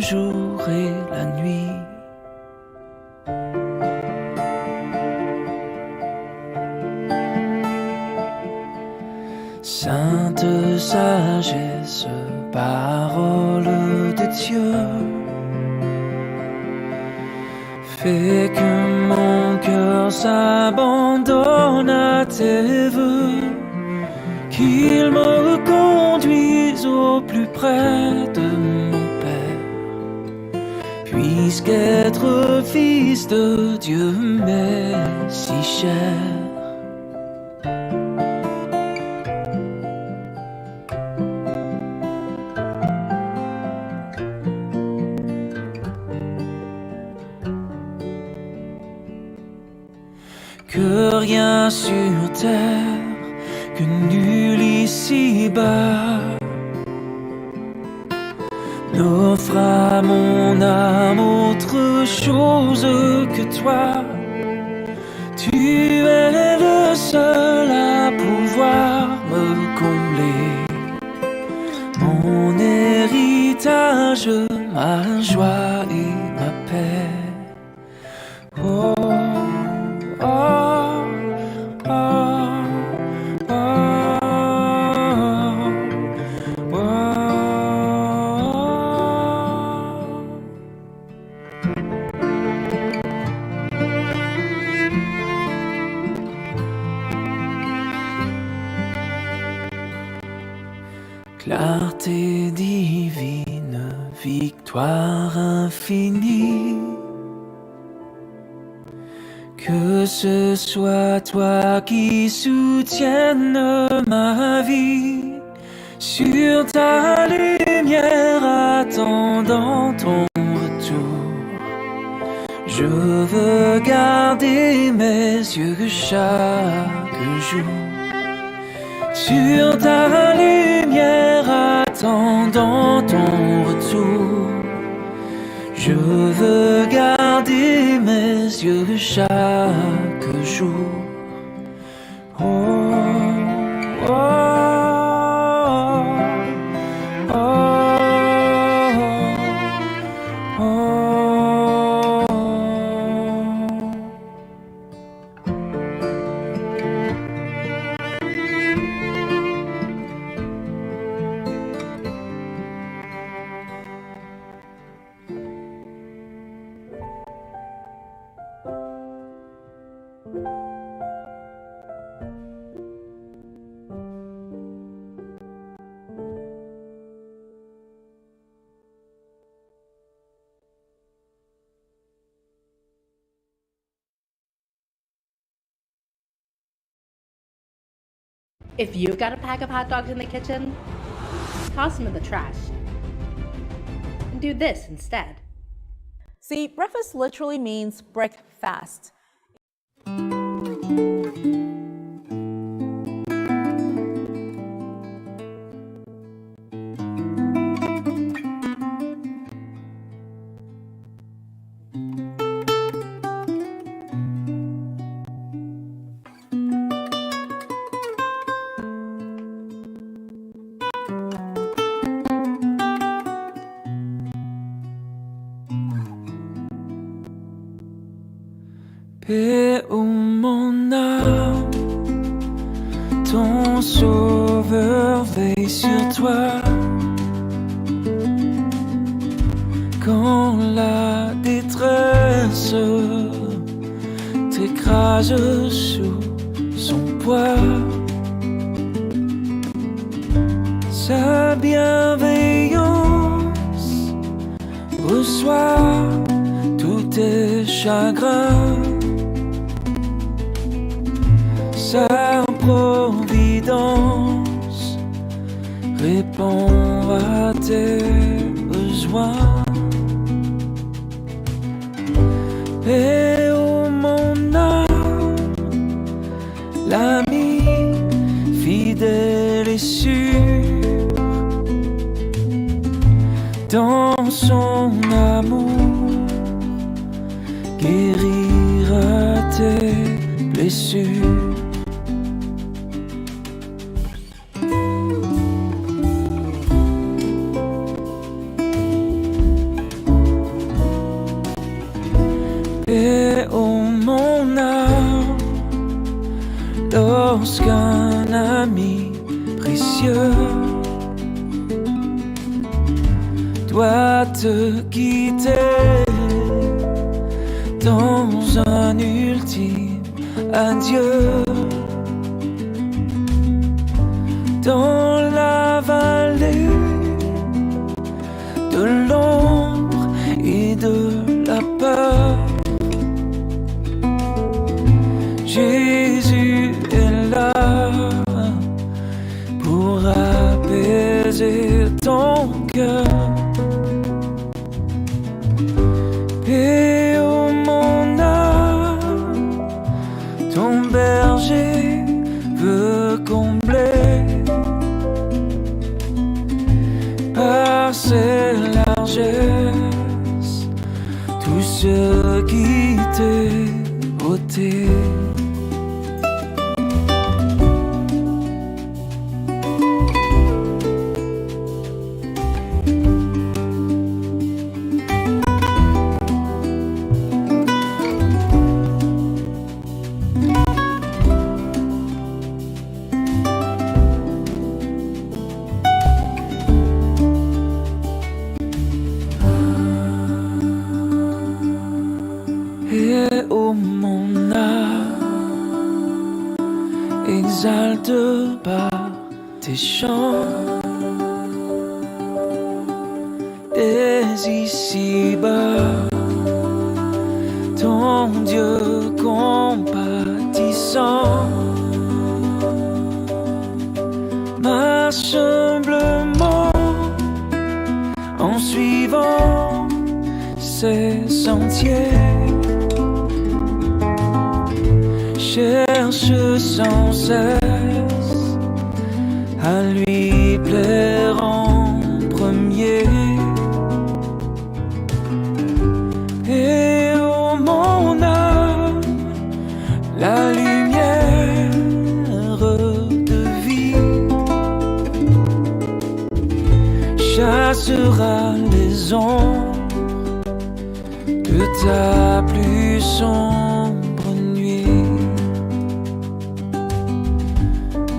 jour et la nuit. Sainte sagesse, parole de Dieu, fais que mon cœur s'abandonne à tes vœux, qu'il me conduise au plus près de mon Père, puisqu'être fils de Dieu m'est si cher. Que rien sur terre, que nul ici-bas n'offre à mon âme autre chose que toi. Tu es le seul à pouvoir me combler, mon héritage, ma joie et ma paix. Oh. Clarté divine, victoire infinie, que ce soit toi qui soutiennes ma vie, sur ta lumière attendant ton retour. Je veux garder mes yeux chaque jour sur ta lumière attendant ton retour. Je veux garder mes yeux chaque jour. Oh, oh, oh, oh, oh. If you've got a pack of hot dogs in the kitchen, toss them in the trash. And do this instead. See, breakfast literally means break fast. Paix ô mon âme, ton sauveur veille sur toi. Quand la détresse t'écrase sous son poids, sa bienveillance reçoit tous tes chagrins. Sa providence répond à tes besoins. Paix ô mon âme, l'ami fidèle et sûr, dans son amour guérira tes blessures. lorsqu'un ami précieux doit te quitter dans un ultime adieu. Dans la vallée de l'ombre et de la peur, Jésus est là pour apaiser ton cœur. Paix ô mon âme, ton berger veut combler par ses largesses tout ce qui t'est ôté. Et ô mon âme, exalte par tes chants, dès ici-bas, ton Dieu compatissant marche humblement en suivant ses sentiers. Cherche sans cesse à lui plaire en premier. Et ô mon âme, la lumière de vie chassera les ombres de ta plus sombre nuit.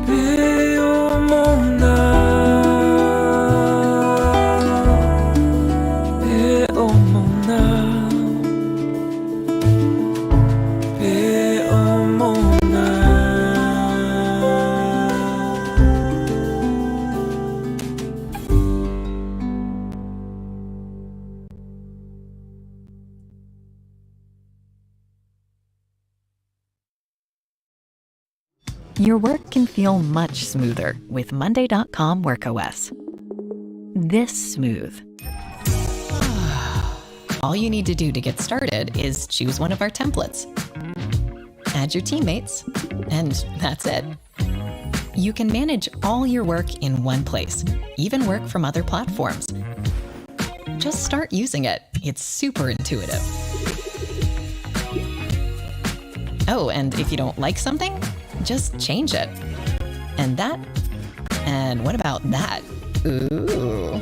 Paix ô mon âme, paix ô mon âme, paix ô mon âme. Your work can feel much smoother with Monday.com WorkOS. This smooth. All you need to do to get started is choose one of our templates, add your teammates, and that's it. You can manage all your work in one place, even work from other platforms. Just start using it. It's super intuitive. Oh, and if you don't like something, just change it. And that? And what about that? Ooh.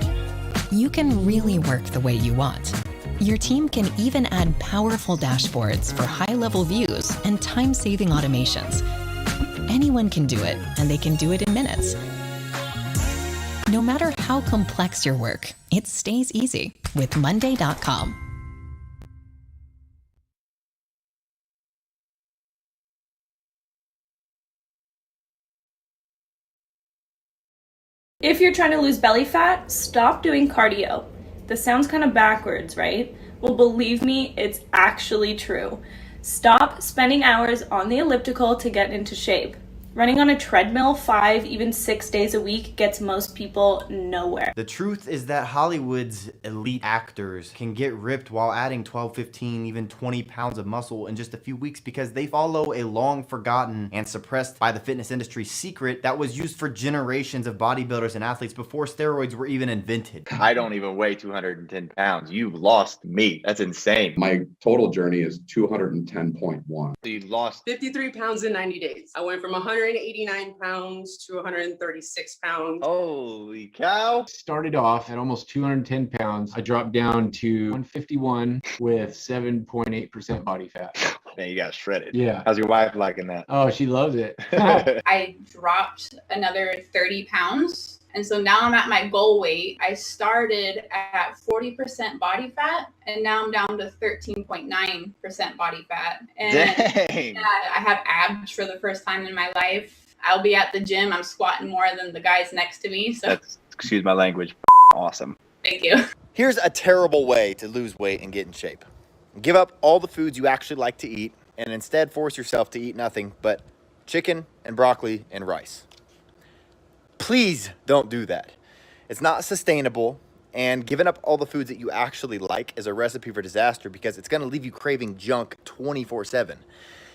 You can really work the way you want. Your team can even add powerful dashboards for high-level views and time-saving automations. Anyone can do it, and they can do it in minutes. No matter how complex your work, it stays easy with Monday.com. If you're trying to lose belly fat, stop doing cardio. This sounds kind of backwards, right? Well, believe me, it's actually true. Stop spending hours on the elliptical to get into shape. Running on a treadmill 5, even 6 days a week gets most people nowhere. The truth is that Hollywood's elite actors can get ripped while adding 12, 15, even 20 pounds of muscle in just a few weeks because they follow a long forgotten and suppressed by the fitness industry secret that was used for generations of bodybuilders and athletes before steroids were even invented. I don't even weigh 210 pounds. You've lost me. That's insane. My total journey is 210.1. You lost 53 pounds in 90 days. I went from 189 pounds to 136 pounds. Holy cow. Started off at almost 210 pounds. I dropped down to 151 with 7.8% body fat. Man, you got shredded. Yeah. How's your wife liking that? Oh, she loves it. I dropped another 30 pounds. And so now I'm at my goal weight. I started at 40% body fat, and now I'm down to 13.9% body fat. And Dang. I have abs for the first time in my life. I'll be at the gym. I'm squatting more than the guys next to me. So That's, excuse my language, awesome. thank you. Here's a terrible way to lose weight and get in shape. Give up all the foods you actually like to eat and instead force yourself to eat nothing but chicken and broccoli and rice. Please don't do that. It's not sustainable, and giving up all the foods that you actually like is a recipe for disaster because it's gonna leave you craving junk 24/7.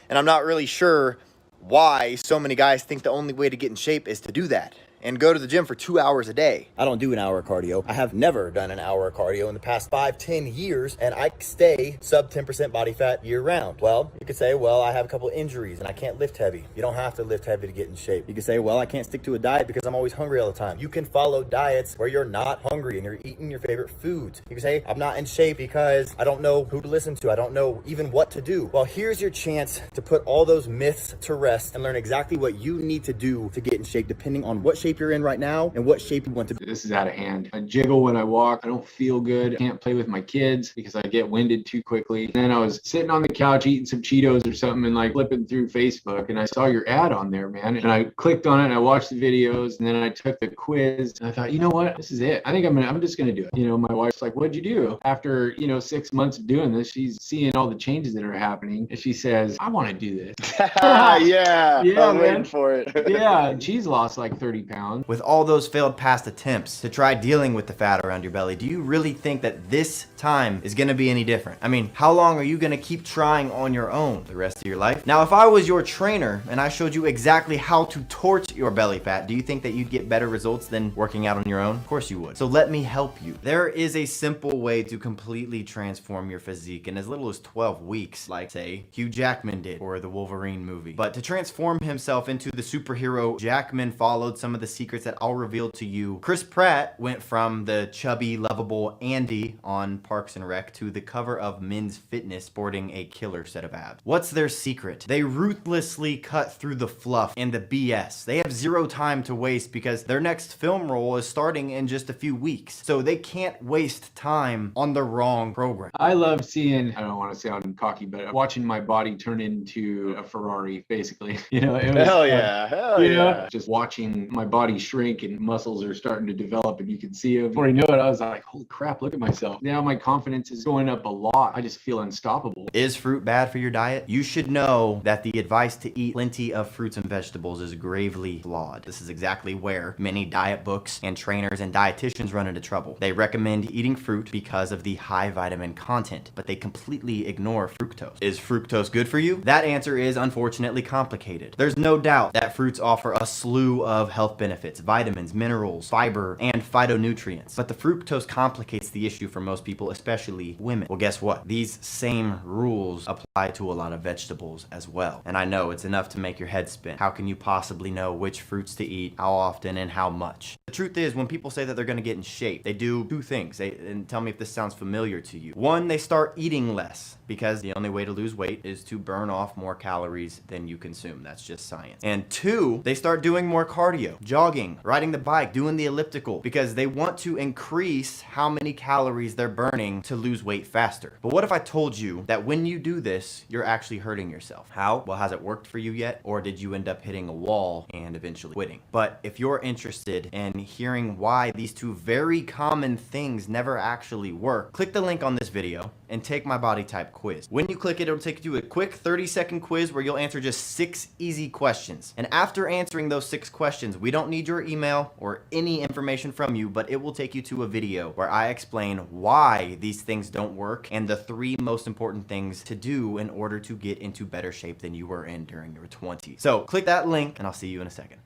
And I'm not really sure why so many guys think the only way to get in shape is to do that and go to the gym for 2 hours a day. I don't do an hour of cardio. I have never done an hour of cardio in the past 5-10 years, and I stay sub 10% body fat year round. Well, you could say, well, I have a couple injuries and I can't lift heavy. You don't have to lift heavy to get in shape. You could say, well, I can't stick to a diet because I'm always hungry all the time. You can follow diets where you're not hungry and you're eating your favorite foods. You can say, I'm not in shape because I don't know who to listen to. I don't know even what to do. Well, here's your chance to put all those myths to rest and learn exactly what you need to do to get in shape, depending on what shape you're in right now and what shape you want to be. This is out of hand. I jiggle when I walk. I don't feel good. I can't play with my kids because I get winded too quickly. And then I was sitting on the couch eating some Cheetos or something and like flipping through Facebook, and I saw your ad on there, man. And I clicked on it and I watched the videos, and then I took the quiz and I thought, you know what? This is it. I think I'm just gonna do it. You know, my wife's like, what'd you do? After, 6 months of doing this, she's seeing all the changes that are happening, and she says, I want to do this. Yeah, Yeah, I'm man. waiting for it. Yeah, and she's lost like 30 pounds. With all those failed past attempts to try dealing with the fat around your belly, do you really think that this time is gonna be any different? I mean, how long are you gonna keep trying on your own the rest of your life? Now, if I was your trainer and I showed you exactly how to torch your belly fat, do you think that you'd get better results than working out on your own? Of course you would. So let me help you. There is a simple way to completely transform your physique in as little as 12 weeks, like say Hugh Jackman did for the Wolverine movie. But to transform himself into the superhero, Jackman followed some of the secrets that I'll reveal to you. Chris Pratt went from the chubby, lovable Andy on Parks and Rec to the cover of Men's Fitness sporting a killer set of abs. What's their secret? They ruthlessly cut through the fluff and the BS. They have zero time to waste because their next film role is starting in just a few weeks. So they can't waste time on the wrong program. I love seeing, I don't want to sound cocky, but watching my body turn into a Ferrari, basically. It was Hell yeah, hell yeah. Just watching my body shrink and muscles are starting to develop and you can see it. Before I know it, I was like, holy crap, look at myself. Now my confidence is going up a lot. I just feel unstoppable. Is fruit bad for your diet? You should know that the advice to eat plenty of fruits and vegetables is gravely flawed. This is exactly where many diet books and trainers and dietitians run into trouble. They recommend eating fruit because of the high vitamin content, but they completely ignore fructose. Is fructose good for you? That answer is unfortunately complicated. There's no doubt that fruits offer a slew of health benefits, vitamins, minerals, fiber, and phytonutrients, but the fructose complicates the issue for most people, especially women. Well, guess what? These same rules apply to a lot of vegetables as well. And I know it's enough to make your head spin. How can you possibly know which fruits to eat, how often, and how much? The truth is, when people say that they're gonna get in shape, they do two things. And tell me if this sounds familiar to you. One, they start eating less because the only way to lose weight is to burn off more calories than you consume. That's just science. And two, they start doing more cardio, jogging, riding the bike, doing the elliptical, because they want to increase how many calories they're burning to lose weight faster. But what if I told you that when you do this, you're actually hurting yourself? How? Well, has it worked for you yet? Or did you end up hitting a wall and eventually quitting? But if you're interested in hearing why these two very common things never actually work, click the link on this video and take my body type quiz. When you click it, it'll take you to a quick 30-second quiz where you'll answer just 6 easy questions. And after answering those 6 questions, we don't need your email or any information from you, but it will take you to a video where I explain why these things don't work and the 3 most important things to do in order to get into better shape than you were in during your 20s. So click that link and I'll see you in a second.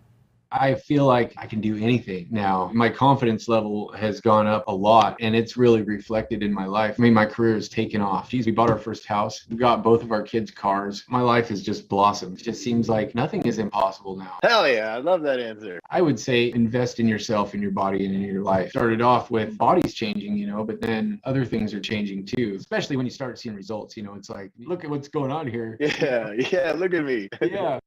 I feel like I can do anything now. My confidence level has gone up a lot, and it's really reflected in my life. I mean, my career has taken off. Geez, we bought our first house. We got both of our kids' cars. My life has just blossomed. It just seems like nothing is impossible now. Hell yeah, I love that answer. I would say invest in yourself, in your body, and in your life. Started off with bodies changing, but then other things are changing too, especially when you start seeing results. It's like, look at what's going on here. Yeah, look at me. Yeah.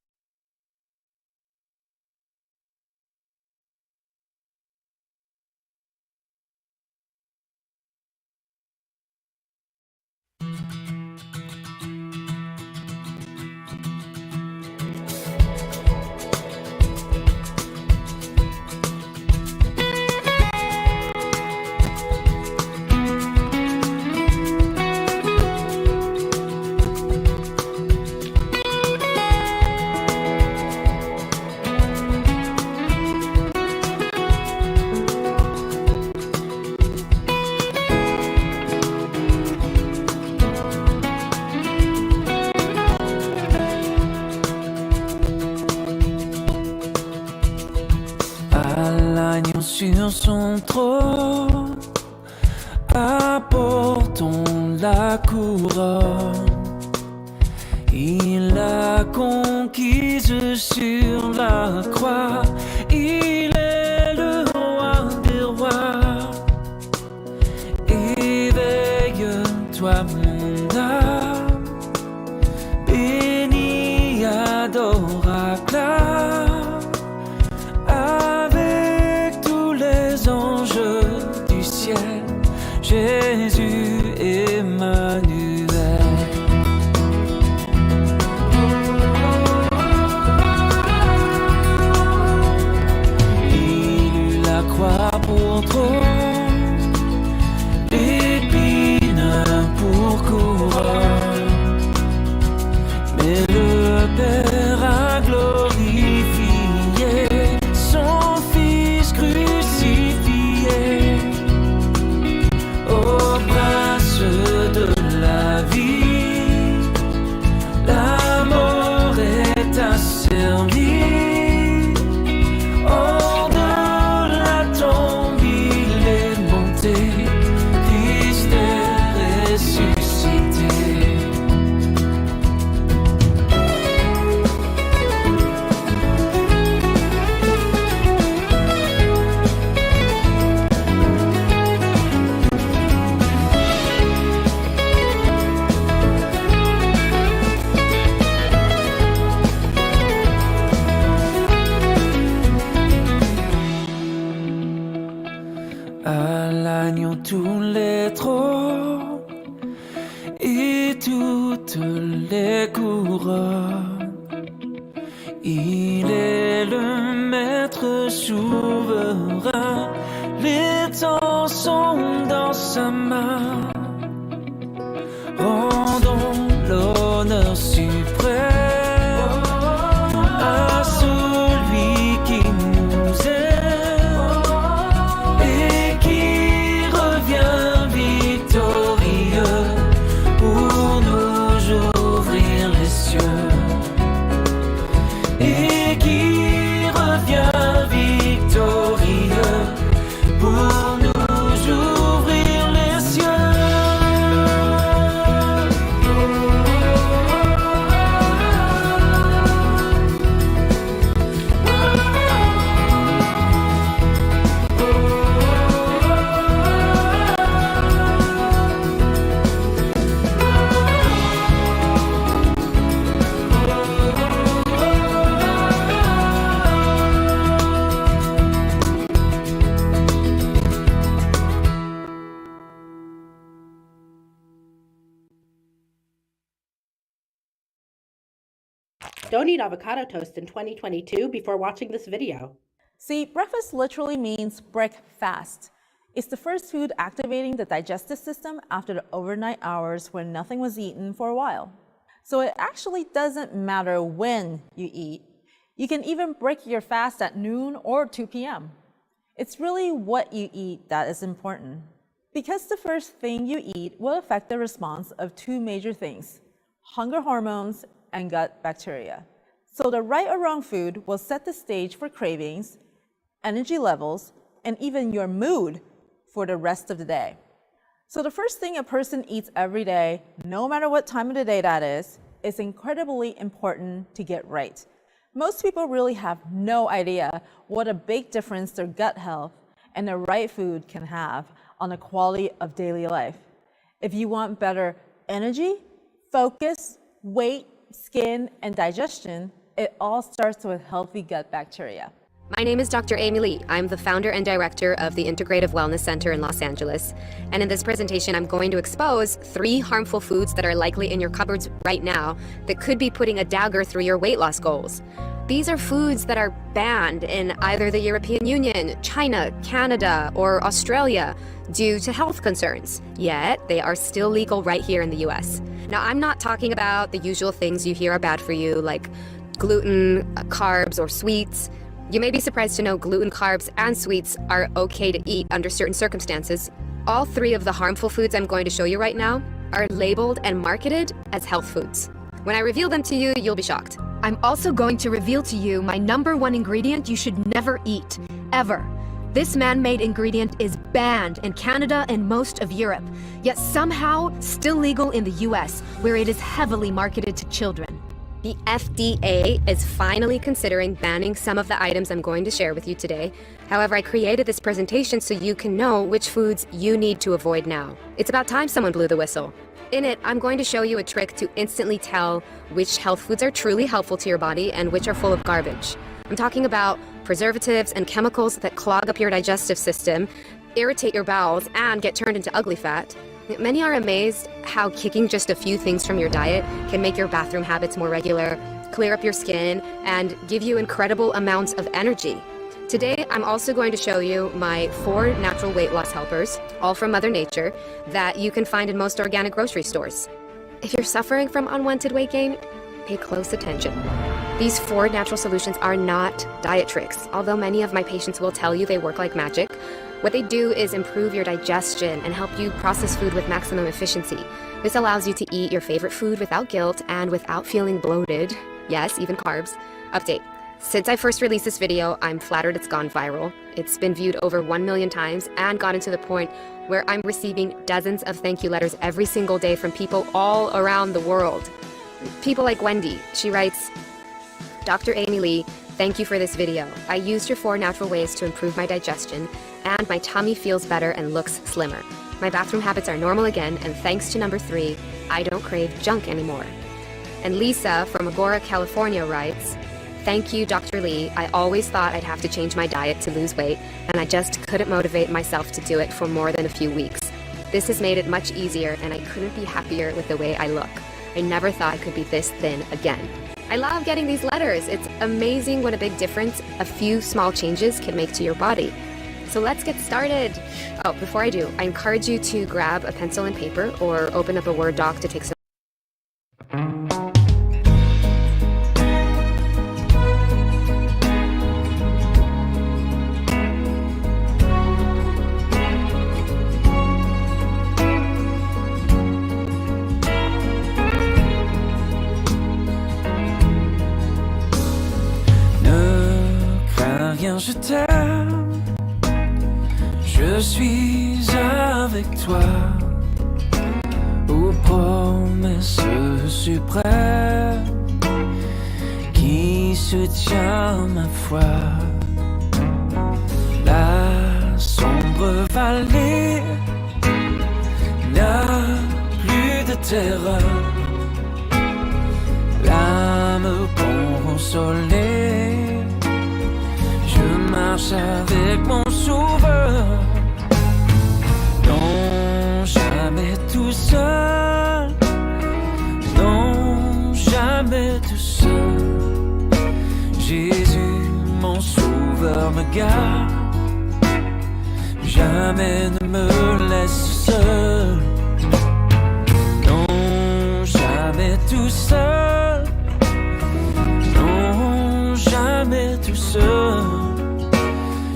À l'agneau sur son trône, apportons la couronne. Il l'a conquise sur la croix. Il est le roi des rois. Éveille-toi mon âme, bénis, adore, acclame, avec tous les anges du ciel, Jésus Emmanuel. Pour trône, l'épine pour couronne, mais le Père a glorifié son Fils crucifié. Au prince de la vie, la mort est asservie. Christ est ressuscité. À l'agneau tous les trônes et toutes les couronnes. Il est le maître souverain, les temps sont dans sa main. Rendons l'honneur suprême à celui qui nous aime et qui revient victorieux pour nous ouvrir les cieux. Et qui revient victorieux pour nous ouvrir les cieux. Don't eat avocado toast in 2022 before watching this video. See, breakfast literally means break fast. It's the first food activating the digestive system after the overnight hours when nothing was eaten for a while. So it actually doesn't matter when you eat. You can even break your fast at noon or 2 p.m. It's really what you eat that is important. Because the first thing you eat will affect the response of two major things: hunger hormones and gut bacteria. So the right or wrong food will set the stage for cravings, energy levels, and even your mood for the rest of the day. So the first thing a person eats every day, no matter what time of the day that is incredibly important to get right. Most people really have no idea what a big difference their gut health and the right food can have on the quality of daily life. If you want better energy, focus, weight, skin, and digestion, it all starts with healthy gut bacteria. My name is Dr. Amy Lee. I'm the founder and director of the Integrative Wellness Center in Los Angeles. And in this presentation, I'm going to expose 3 harmful foods that are likely in your cupboards right now that could be putting a dagger through your weight loss goals. These are foods that are banned in either the European Union, China, Canada, or Australia due to health concerns, yet they are still legal right here in the US. Now, I'm not talking about the usual things you hear are bad for you, like gluten, carbs, or sweets. You may be surprised to know gluten, carbs, and sweets are okay to eat under certain circumstances. All 3 of the harmful foods I'm going to show you right now are labeled and marketed as health foods. When I reveal them to you, you'll be shocked. I'm also going to reveal to you my #1 ingredient you should never eat, ever. This man-made ingredient is banned in Canada and most of Europe, yet somehow still legal in the US, where it is heavily marketed to children. The FDA is finally considering banning some of the items I'm going to share with you today. However, I created this presentation so you can know which foods you need to avoid now. It's about time someone blew the whistle. In it, I'm going to show you a trick to instantly tell which health foods are truly helpful to your body and which are full of garbage. I'm talking about preservatives and chemicals that clog up your digestive system, irritate your bowels, and get turned into ugly fat. Many are amazed how kicking just a few things from your diet can make your bathroom habits more regular, clear up your skin, and give you incredible amounts of energy. Today, I'm also going to show you my 4 natural weight loss helpers, all from Mother Nature, that you can find in most organic grocery stores. If you're suffering from unwanted weight gain, pay close attention. These 4 natural solutions are not diet tricks, although many of my patients will tell you they work like magic. What they do is improve your digestion and help you process food with maximum efficiency. This allows you to eat your favorite food without guilt and without feeling bloated. Yes, even carbs. Update. Since I first released this video, I'm flattered it's gone viral. It's been viewed over 1 million times and gotten to the point where I'm receiving dozens of thank you letters every single day from people all around the world. People like Wendy. She writes, Dr. Amy Lee, thank you for this video. I used your 4 natural ways to improve my digestion, and my tummy feels better and looks slimmer. My bathroom habits are normal again, and thanks to #3, I don't crave junk anymore. And Lisa from Agora, California writes, thank you, Dr. Lee. I always thought I'd have to change my diet to lose weight, and I just couldn't motivate myself to do it for more than a few weeks. This has made it much easier, and I couldn't be happier with the way I look. I never thought I could be this thin again. I love getting these letters. It's amazing what a big difference a few small changes can make to your body. So let's get started. Oh, before I do, I encourage you to grab a pencil and paper or open up a Word doc to take some. Je t'aime, je suis avec toi, aux promesses suprêmes qui soutient ma foi. La sombre vallée n'a plus de terreur, l'âme consolée. Je marche avec mon sauveur, non jamais tout seul, non jamais tout seul. Jésus, mon sauveur, me garde, jamais ne me laisse seul, non jamais tout seul, non jamais tout seul.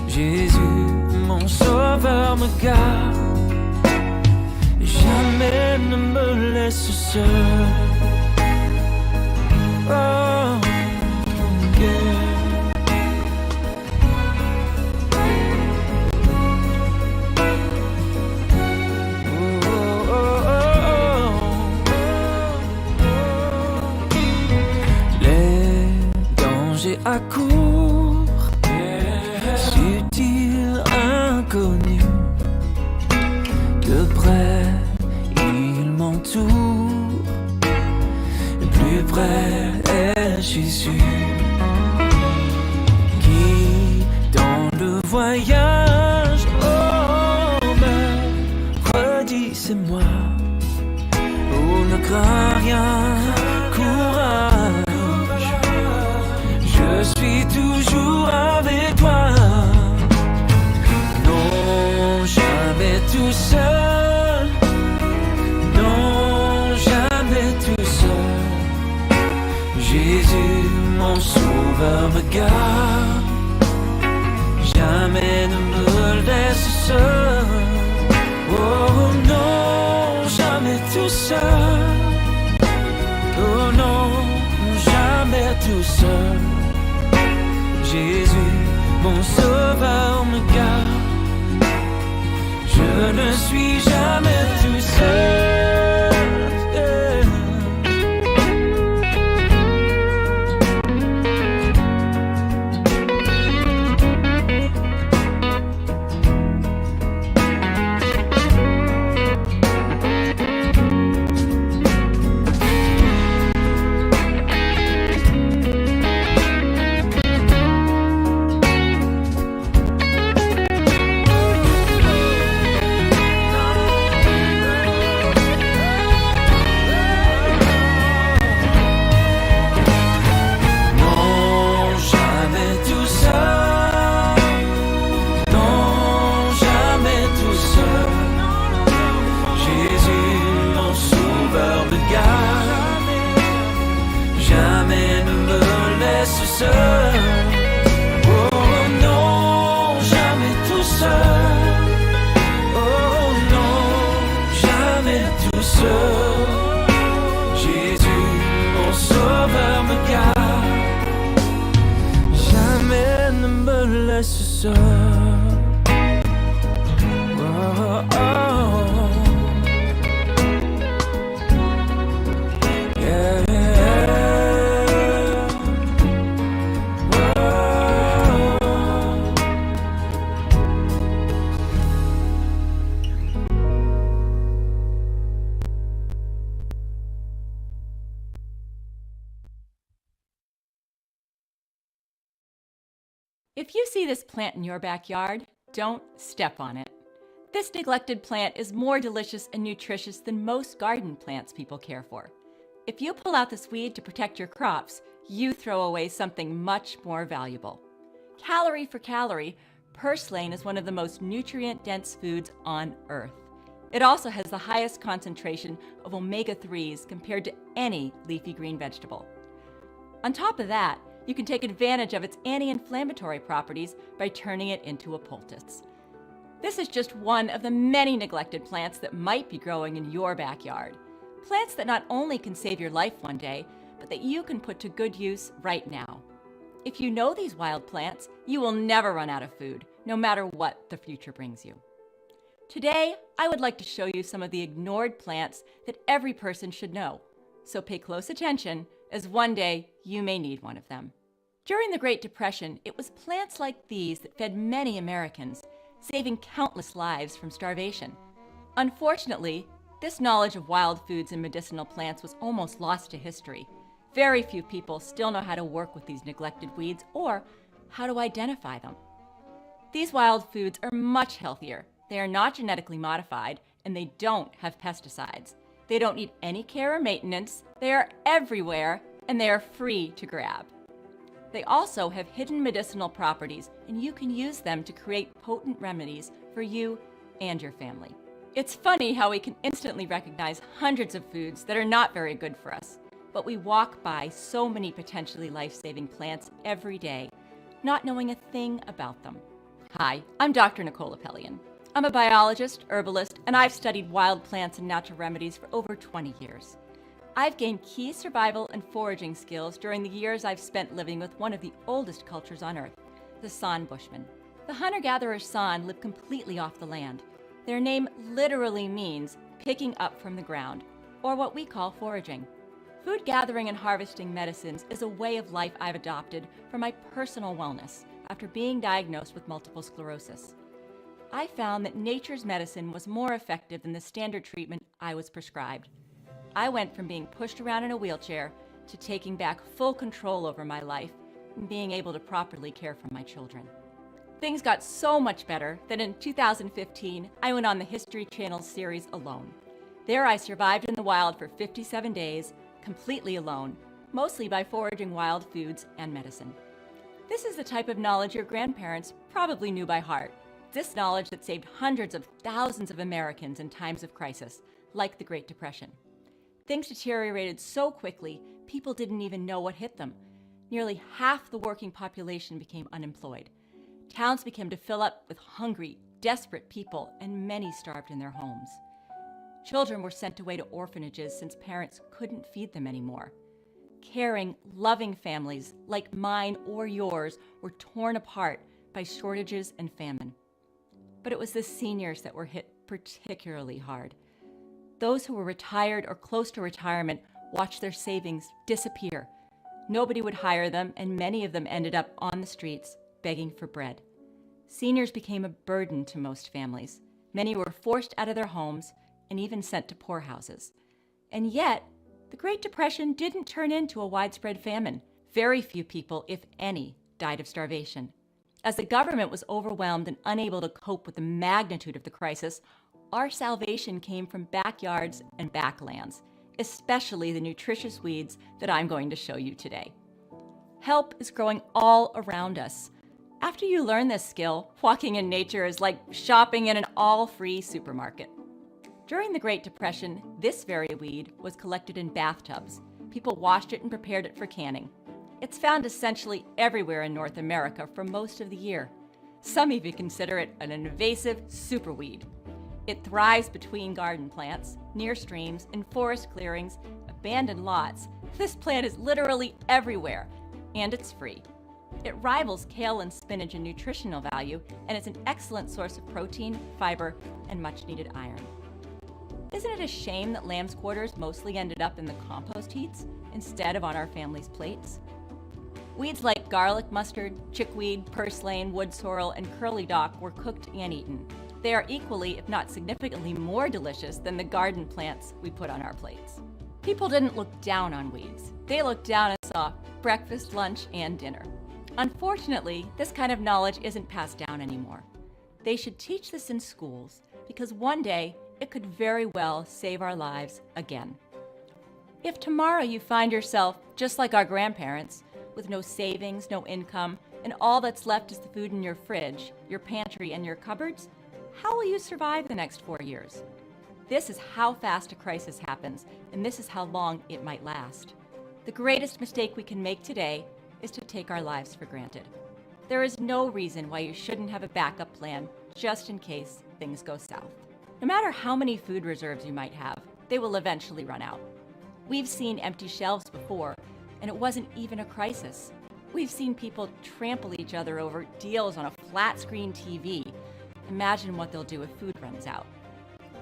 Jésus, mon sauveur, me garde, jamais ne me laisse seul. Oh, accourt, subtil, inconnu. De près, il m'entoure, plus près, je suis sûr. Qui, dans le voyage, oh, me redit c'est moi. Oh, ne crains rien, courage, je suis toujours avec toi. Non, jamais tout seul, non, jamais tout seul. Jésus, mon sauveur, me garde, jamais ne me laisse seul. Oh non, jamais tout seul. Oh non, jamais tout seul. Jésus, mon sauveur, me garde, je ne suis jamais tout seul. If you see this plant in your backyard, don't step on it. This neglected plant is more delicious and nutritious than most garden plants people care for. If you pull out this weed to protect your crops, you throw away something much more valuable. Calorie for calorie, purslane is one of the most nutrient-dense foods on Earth. It also has the highest concentration of omega-3s compared to any leafy green vegetable. On top of that, you can take advantage of its anti-inflammatory properties by turning it into a poultice. This is just one of the many neglected plants that might be growing in your backyard. Plants that not only can save your life one day, but that you can put to good use right now. If you know these wild plants, you will never run out of food, no matter what the future brings you. Today, I would like to show you some of the ignored plants that every person should know. So pay close attention, as one day you may need one of them. During the Great Depression, it was plants like these that fed many Americans, saving countless lives from starvation. Unfortunately, this knowledge of wild foods and medicinal plants was almost lost to history. Very few people still know how to work with these neglected weeds or how to identify them. These wild foods are much healthier. They are not genetically modified, and they don't have pesticides. They don't need any care or maintenance. They are everywhere, and they are free to grab. They also have hidden medicinal properties, and you can use them to create potent remedies for you and your family. It's funny how we can instantly recognize hundreds of foods that are not very good for us, but we walk by so many potentially life-saving plants every day, not knowing a thing about them. Hi, I'm Dr. Nicole Appelian. I'm a biologist, herbalist, and I've studied wild plants and natural remedies for over 20 years. I've gained key survival and foraging skills during the years I've spent living with one of the oldest cultures on Earth, the San Bushmen. The hunter-gatherer San live completely off the land. Their name literally means picking up from the ground, or what we call foraging. Food gathering and harvesting medicines is a way of life I've adopted for my personal wellness after being diagnosed with multiple sclerosis. I found that nature's medicine was more effective than the standard treatment I was prescribed. I went from being pushed around in a wheelchair to taking back full control over my life and being able to properly care for my children. Things got so much better that in 2015, I went on the History Channel series Alone. There I survived in the wild for 57 days, completely alone, mostly by foraging wild foods and medicine. This is the type of knowledge your grandparents probably knew by heart. This knowledge that saved hundreds of thousands of Americans in times of crisis, like the Great Depression. Things deteriorated so quickly, people didn't even know what hit them. Nearly half the working population became unemployed. Towns began to fill up with hungry, desperate people, and many starved in their homes. Children were sent away to orphanages since parents couldn't feed them anymore. Caring, loving families like mine or yours were torn apart by shortages and famine. But it was the seniors that were hit particularly hard. Those who were retired or close to retirement watched their savings disappear. Nobody would hire them, and many of them ended up on the streets begging for bread. Seniors became a burden to most families. Many were forced out of their homes and even sent to poorhouses. And yet, the Great Depression didn't turn into a widespread famine. Very few people, if any, died of starvation. As the government was overwhelmed and unable to cope with the magnitude of the crisis, our salvation came from backyards and backlands, especially the nutritious weeds that I'm going to show you today. Help is growing all around us. After you learn this skill, walking in nature is like shopping in an all-free supermarket. During the Great Depression, this very weed was collected in bathtubs. People washed it and prepared it for canning. It's found essentially everywhere in North America for most of the year. Some even consider it an invasive superweed. It thrives between garden plants, near streams, in forest clearings, abandoned lots. This plant is literally everywhere, and it's free. It rivals kale and spinach in nutritional value, and it's an excellent source of protein, fiber, and much-needed iron. Isn't it a shame that lamb's quarters mostly ended up in the compost heaps instead of on our family's plates? Weeds like garlic mustard, chickweed, purslane, wood sorrel, and curly dock were cooked and eaten. They are equally, if not significantly more delicious than the garden plants we put on our plates. People didn't look down on weeds. They looked down and saw breakfast, lunch, and dinner. Unfortunately, this kind of knowledge isn't passed down anymore. They should teach this in schools because one day it could very well save our lives again. If tomorrow you find yourself, just like our grandparents, with no savings, no income, and all that's left is the food in your fridge, your pantry, and your cupboards, how will you survive the next 4 years? This is how fast a crisis happens, and this is how long it might last. The greatest mistake we can make today is to take our lives for granted. There is no reason why you shouldn't have a backup plan just in case things go south. No matter how many food reserves you might have, they will eventually run out. We've seen empty shelves before, and it wasn't even a crisis. We've seen people trample each other over deals on a flat screen TV. Imagine what they'll do if food runs out.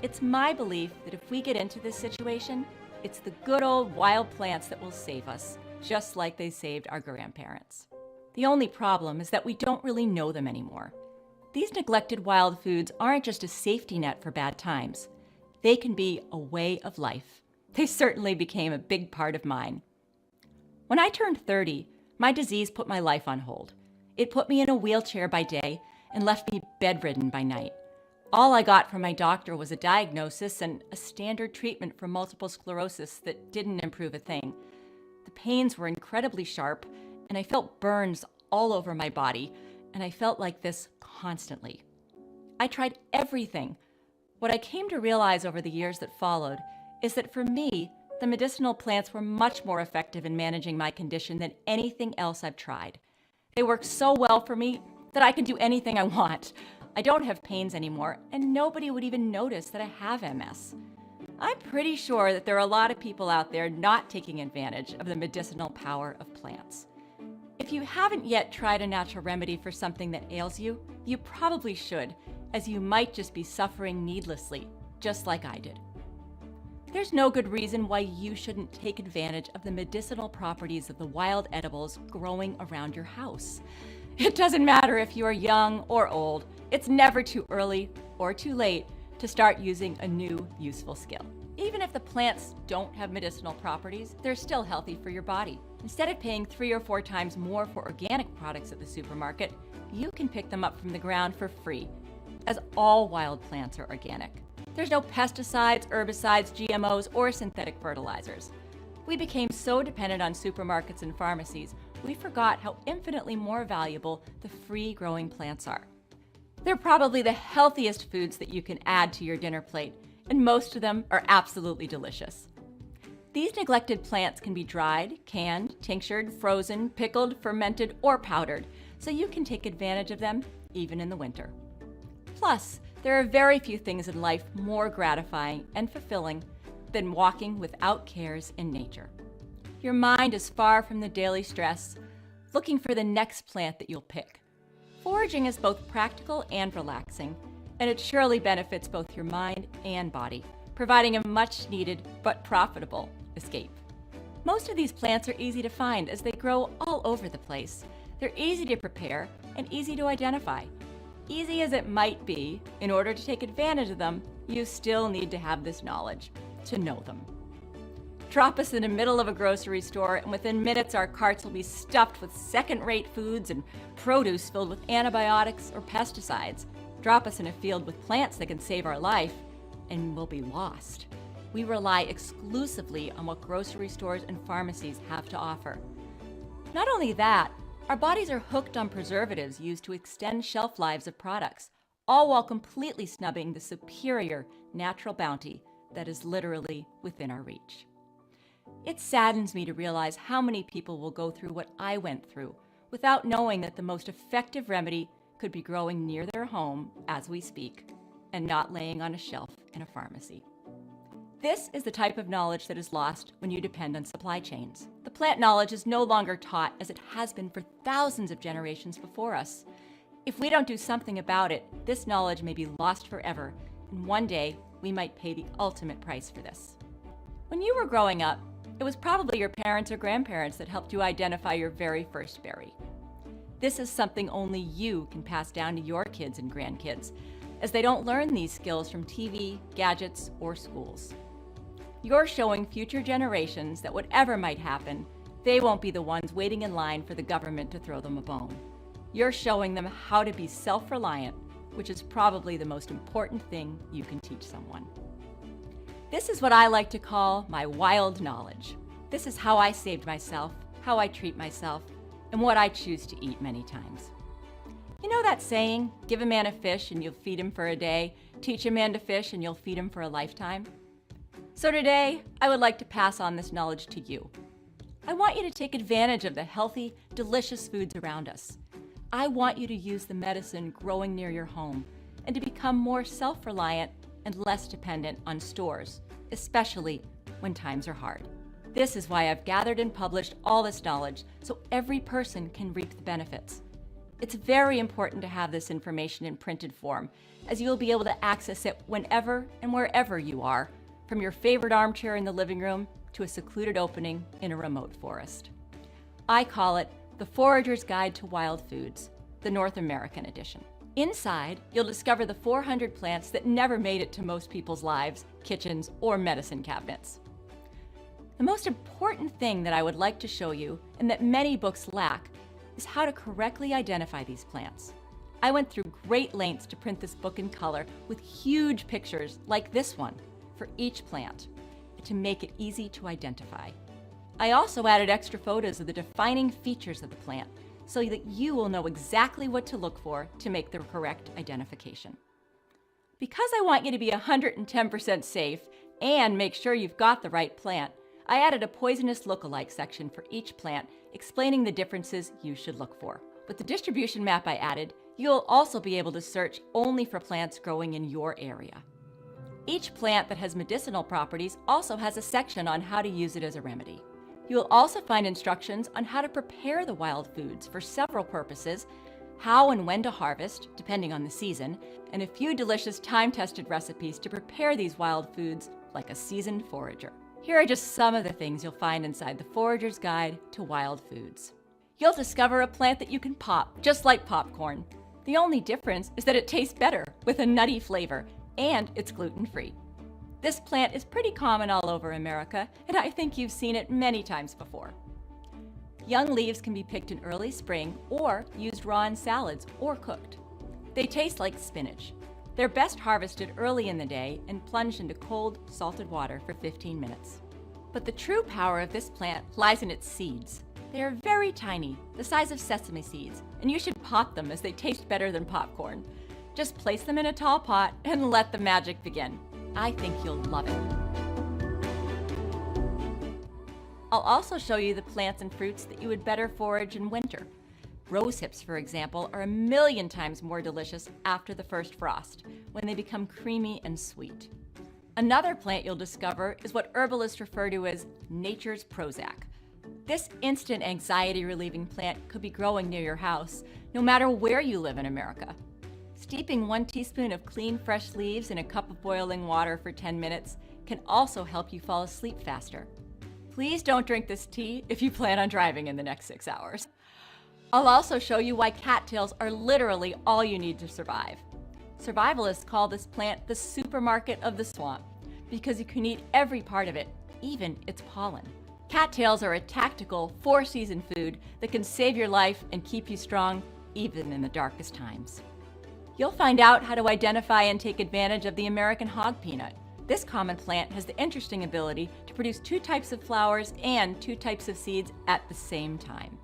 It's my belief that if we get into this situation, it's the good old wild plants that will save us, just like they saved our grandparents. The only problem is that we don't really know them anymore. These neglected wild foods aren't just a safety net for bad times. They can be a way of life. They certainly became a big part of mine. When I turned 30, my disease put my life on hold. It put me in a wheelchair by day and left me bedridden by night. All I got from my doctor was a diagnosis and a standard treatment for multiple sclerosis that didn't improve a thing. The pains were incredibly sharp, and I felt burns all over my body, and I felt like this constantly. I tried everything. What I came to realize over the years that followed is that for me, the medicinal plants were much more effective in managing my condition than anything else I've tried. They work so well for me that I can do anything I want. I don't have pains anymore, and nobody would even notice that I have MS. I'm pretty sure that there are a lot of people out there not taking advantage of the medicinal power of plants. If you haven't yet tried a natural remedy for something that ails you, you probably should, as you might just be suffering needlessly, just like I did. There's no good reason why you shouldn't take advantage of the medicinal properties of the wild edibles growing around your house. It doesn't matter if you are young or old. It's never too early or too late to start using a new useful skill. Even if the plants don't have medicinal properties, they're still healthy for your body. Instead of paying 3 or 4 times more for organic products at the supermarket, you can pick them up from the ground for free, as all wild plants are organic. There's no pesticides, herbicides, GMOs, or synthetic fertilizers. We became so dependent on supermarkets and pharmacies, we forgot how infinitely more valuable the free-growing plants are. They're probably the healthiest foods that you can add to your dinner plate, and most of them are absolutely delicious. These neglected plants can be dried, canned, tinctured, frozen, pickled, fermented, or powdered, so you can take advantage of them even in the winter. Plus, there are very few things in life more gratifying and fulfilling than walking without cares in nature. Your mind is far from the daily stress, looking for the next plant that you'll pick. Foraging is both practical and relaxing, and it surely benefits both your mind and body, providing a much-needed but profitable escape. Most of these plants are easy to find as they grow all over the place. They're easy to prepare and easy to identify. Easy as it might be, in order to take advantage of them, you still need to have this knowledge to know them. Drop us in the middle of a grocery store, and within minutes our carts will be stuffed with second-rate foods and produce filled with antibiotics or pesticides. Drop us in a field with plants that can save our life, and we'll be lost. We rely exclusively on what grocery stores and pharmacies have to offer. Not only that, our bodies are hooked on preservatives used to extend shelf lives of products, all while completely snubbing the superior natural bounty that is literally within our reach. It saddens me to realize how many people will go through what I went through without knowing that the most effective remedy could be growing near their home as we speak and not laying on a shelf in a pharmacy. This is the type of knowledge that is lost when you depend on supply chains. The plant knowledge is no longer taught as it has been for thousands of generations before us. If we don't do something about it, this knowledge may be lost forever, and one day we might pay the ultimate price for this. When you were growing up, it was probably your parents or grandparents that helped you identify your very first berry. This is something only you can pass down to your kids and grandkids, as they don't learn these skills from TV, gadgets, or schools. You're showing future generations that whatever might happen, they won't be the ones waiting in line for the government to throw them a bone. You're showing them how to be self-reliant, which is probably the most important thing you can teach someone. This is what I like to call my wild knowledge. This is how I saved myself, how I treat myself, and what I choose to eat many times. You know that saying, give a man a fish and you'll feed him for a day, teach a man to fish and you'll feed him for a lifetime? So today, I would like to pass on this knowledge to you. I want you to take advantage of the healthy, delicious foods around us. I want you to use the medicine growing near your home and to become more self-reliant and less dependent on stores, especially when times are hard. This is why I've gathered and published all this knowledge so every person can reap the benefits. It's very important to have this information in printed form, as you'll be able to access it whenever and wherever you are, from your favorite armchair in the living room to a secluded opening in a remote forest. I call it The Forager's Guide to Wild Foods, the North American edition. Inside, you'll discover the 400 plants that never made it to most people's lives, kitchens, or medicine cabinets. The most important thing that I would like to show you, and that many books lack, is how to correctly identify these plants. I went through great lengths to print this book in color with huge pictures like this one for each plant to make it easy to identify. I also added extra photos of the defining features of the plant so that you will know exactly what to look for to make the correct identification. Because I want you to be 110% safe and make sure you've got the right plant, I added a poisonous look-alike section for each plant explaining the differences you should look for. With the distribution map I added, you'll also be able to search only for plants growing in your area. Each plant that has medicinal properties also has a section on how to use it as a remedy. You'll also find instructions on how to prepare the wild foods for several purposes, how and when to harvest, depending on the season, and a few delicious time-tested recipes to prepare these wild foods like a seasoned forager. Here are just some of the things you'll find inside the Forager's Guide to Wild Foods. You'll discover a plant that you can pop, just like popcorn. The only difference is that it tastes better with a nutty flavor, and it's gluten-free. This plant is pretty common all over America, and I think you've seen it many times before. Young leaves can be picked in early spring or used raw in salads or cooked. They taste like spinach. They're best harvested early in the day and plunged into cold, salted water for 15 minutes. But the true power of this plant lies in its seeds. They are very tiny, the size of sesame seeds, and you should pop them as they taste better than popcorn. Just place them in a tall pot and let the magic begin. I think you'll love it. I'll also show you the plants and fruits that you would better forage in winter. Rose hips, for example, are 1,000,000 times more delicious after the first frost, when they become creamy and sweet. Another plant you'll discover is what herbalists refer to as nature's Prozac. This instant anxiety-relieving plant could be growing near your house, no matter where you live in America. Steeping 1 teaspoon of clean, fresh leaves in a cup of boiling water for 10 minutes can also help you fall asleep faster. Please don't drink this tea if you plan on driving in the next 6 hours. I'll also show you why cattails are literally all you need to survive. Survivalists call this plant the supermarket of the swamp because you can eat every part of it, even its pollen. Cattails are a tactical, 4-season food that can save your life and keep you strong, even in the darkest times. You'll find out how to identify and take advantage of the American hog peanut. This common plant has the interesting ability to produce 2 types of flowers and 2 types of seeds at the same time.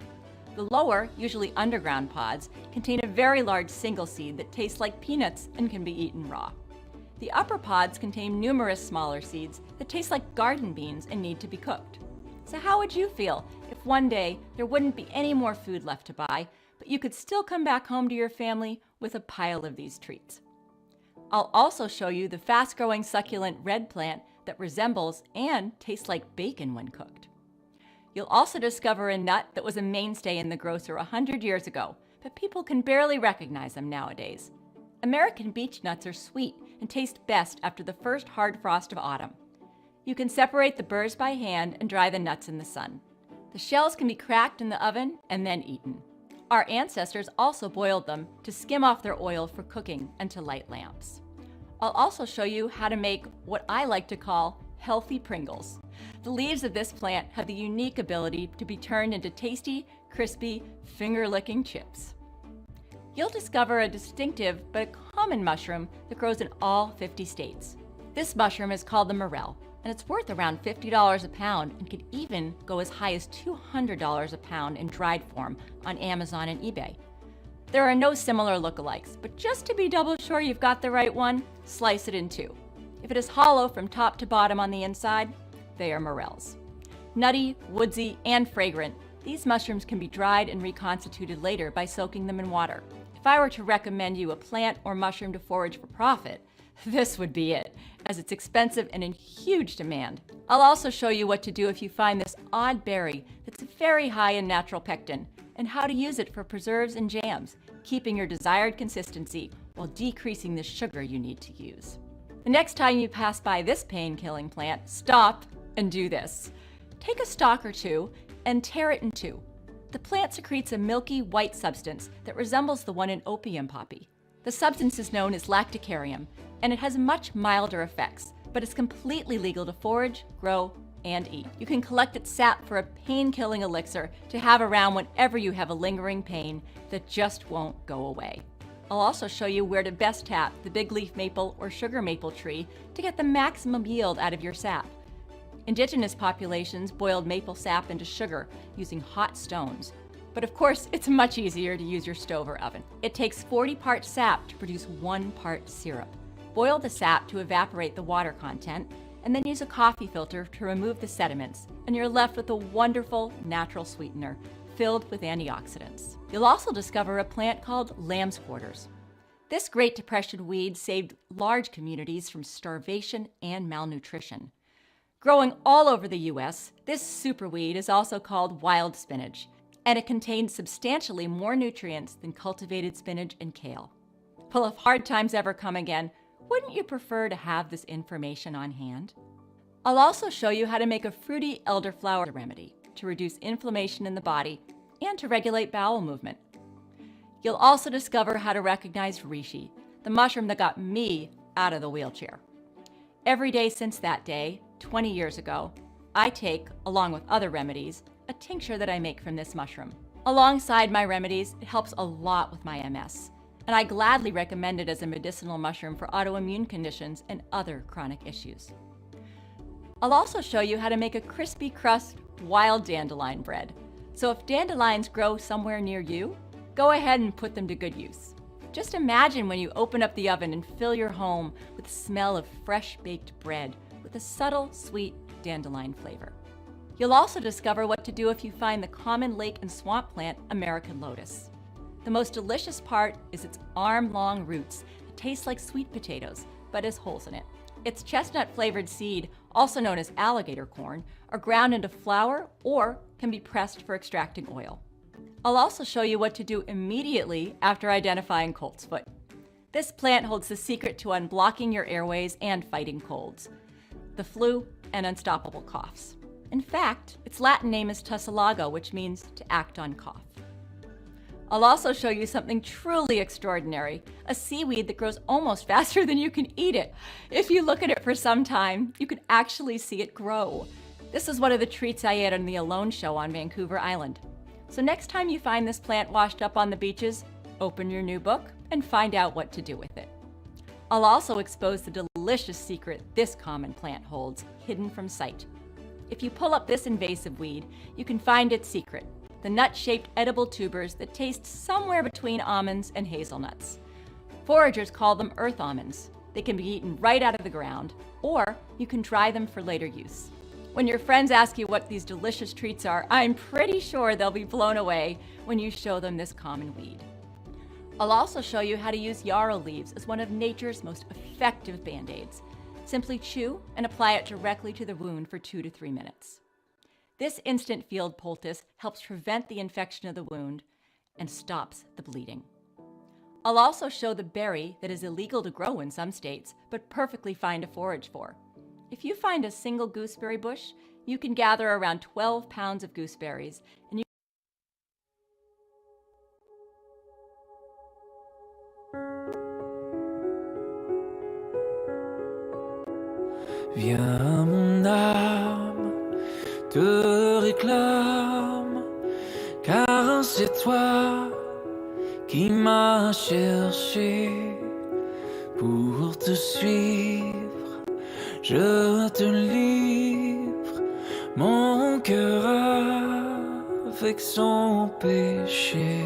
The lower, usually underground pods, contain a very large single seed that tastes like peanuts and can be eaten raw. The upper pods contain numerous smaller seeds that taste like garden beans and need to be cooked. So how would you feel if one day there wouldn't be any more food left to buy, but you could still come back home to your family with a pile of these treats? I'll also show you the fast-growing succulent red plant that resembles and tastes like bacon when cooked. You'll also discover a nut that was a mainstay in the grocer 100 years ago, but people can barely recognize them nowadays. American beech nuts are sweet and taste best after the first hard frost of autumn. You can separate the burrs by hand and dry the nuts in the sun. The shells can be cracked in the oven and then eaten. Our ancestors also boiled them to skim off their oil for cooking and to light lamps. I'll also show you how to make what I like to call healthy Pringles. The leaves of this plant have the unique ability to be turned into tasty, crispy, finger-licking chips. You'll discover a distinctive but common mushroom that grows in all 50 states. This mushroom is called the morel, and it's worth around $50 a pound and could even go as high as $200 a pound in dried form on Amazon and eBay. There are no similar lookalikes, but just to be double sure you've got the right one, slice it in 2. If it is hollow from top to bottom on the inside, they are morels. Nutty, woodsy, and fragrant, these mushrooms can be dried and reconstituted later by soaking them in water. If I were to recommend you a plant or mushroom to forage for profit, this would be it, as it's expensive and in huge demand. I'll also show you what to do if you find this odd berry that's very high in natural pectin, and how to use it for preserves and jams, keeping your desired consistency while decreasing the sugar you need to use. The next time you pass by this pain-killing plant, stop and do this. Take a stalk or 2 and tear it in 2. The plant secretes a milky white substance that resembles the one in opium poppy. The substance is known as lacticarium, and it has much milder effects, but it's completely legal to forage, grow, and eat. You can collect its sap for a pain-killing elixir to have around whenever you have a lingering pain that just won't go away. I'll also show you where to best tap the big leaf maple or sugar maple tree to get the maximum yield out of your sap. Indigenous populations boiled maple sap into sugar using hot stones. But of course, it's much easier to use your stove or oven. It takes 40 parts sap to produce 1 part syrup. Boil the sap to evaporate the water content, and then use a coffee filter to remove the sediments, and you're left with a wonderful natural sweetener filled with antioxidants. You'll also discover a plant called lamb's quarters. This Great Depression weed saved large communities from starvation and malnutrition. Growing all over the US, this superweed is also called wild spinach, and it contains substantially more nutrients than cultivated spinach and kale. Well, if hard times ever come again, wouldn't you prefer to have this information on hand? I'll also show you how to make a fruity elderflower remedy to reduce inflammation in the body and to regulate bowel movement. You'll also discover how to recognize reishi, the mushroom that got me out of the wheelchair. Every day since that day, 20 years ago, I take, along with other remedies, a tincture that I make from this mushroom. Alongside my remedies, it helps a lot with my MS, and I gladly recommend it as a medicinal mushroom for autoimmune conditions and other chronic issues. I'll also show you how to make a crispy crust wild dandelion bread. So if dandelions grow somewhere near you, go ahead and put them to good use. Just imagine when you open up the oven and fill your home with the smell of fresh baked bread with a subtle, sweet dandelion flavor. You'll also discover what to do if you find the common lake and swamp plant American lotus. The most delicious part is its arm-long roots that taste like sweet potatoes, but has holes in it. Its chestnut-flavored seed, also known as alligator corn, are ground into flour or can be pressed for extracting oil. I'll also show you what to do immediately after identifying colt's foot. This plant holds the secret to unblocking your airways and fighting colds, the flu, and unstoppable coughs. In fact, its Latin name is tussilago, which means to act on cough. I'll also show you something truly extraordinary, a seaweed that grows almost faster than you can eat it. If you look at it for some time, you can actually see it grow. This is one of the treats I ate on the Alone show on Vancouver Island. So next time you find this plant washed up on the beaches, open your new book and find out what to do with it. I'll also expose the delicious secret this common plant holds, hidden from sight. If you pull up this invasive weed, you can find its secret, the nut-shaped edible tubers that taste somewhere between almonds and hazelnuts. Foragers call them earth almonds. They can be eaten right out of the ground, or you can dry them for later use. When your friends ask you what these delicious treats are, I'm pretty sure they'll be blown away when you show them this common weed. I'll also show you how to use yarrow leaves as one of nature's most effective band-aids. Simply chew and apply it directly to the wound for 2 to 3 minutes. This instant field poultice helps prevent the infection of the wound and stops the bleeding. I'll also show the berry that is illegal to grow in some states, but perfectly fine to forage for. If you find a single gooseberry bush, you can gather around 12 pounds of gooseberries, and Viens, mon âme te réclame, car c'est toi qui m'as cherché pour te suivre. Je te livre mon cœur avec son péché.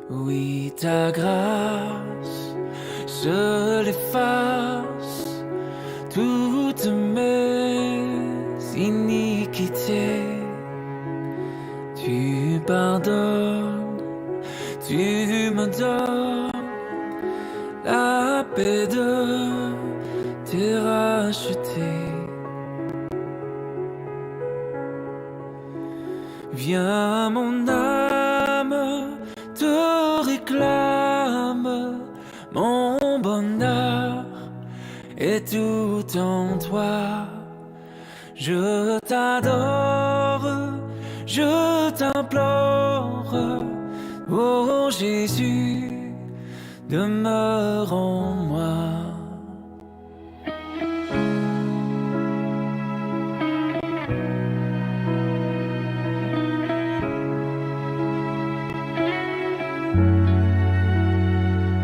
Oui, ta grâce seule efface toutes mes iniquités. Tu pardonnes, tu me donnes la paix de t'es racheté. Viens, mon âme te réclame, mon bonheur est tout en toi. Je t'adore, je t'implore, oh Jésus, demeure en moi.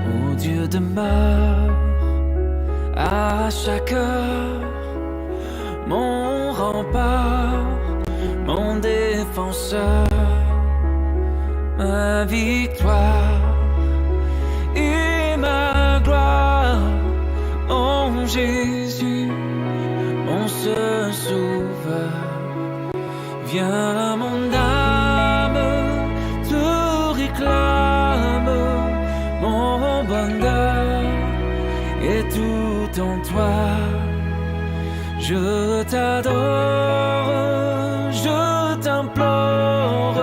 Oh Dieu, demeure à chaque heure, mon rempart, mon défenseur, ma victoire et ma gloire, mon Jésus, mon seul sauveur. Viens, mon âme te réclame, mon bonheur est tout en toi. Je t'adore, je t'implore,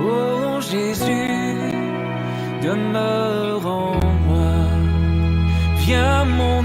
oh Jésus, demeure en moi. Viens, mon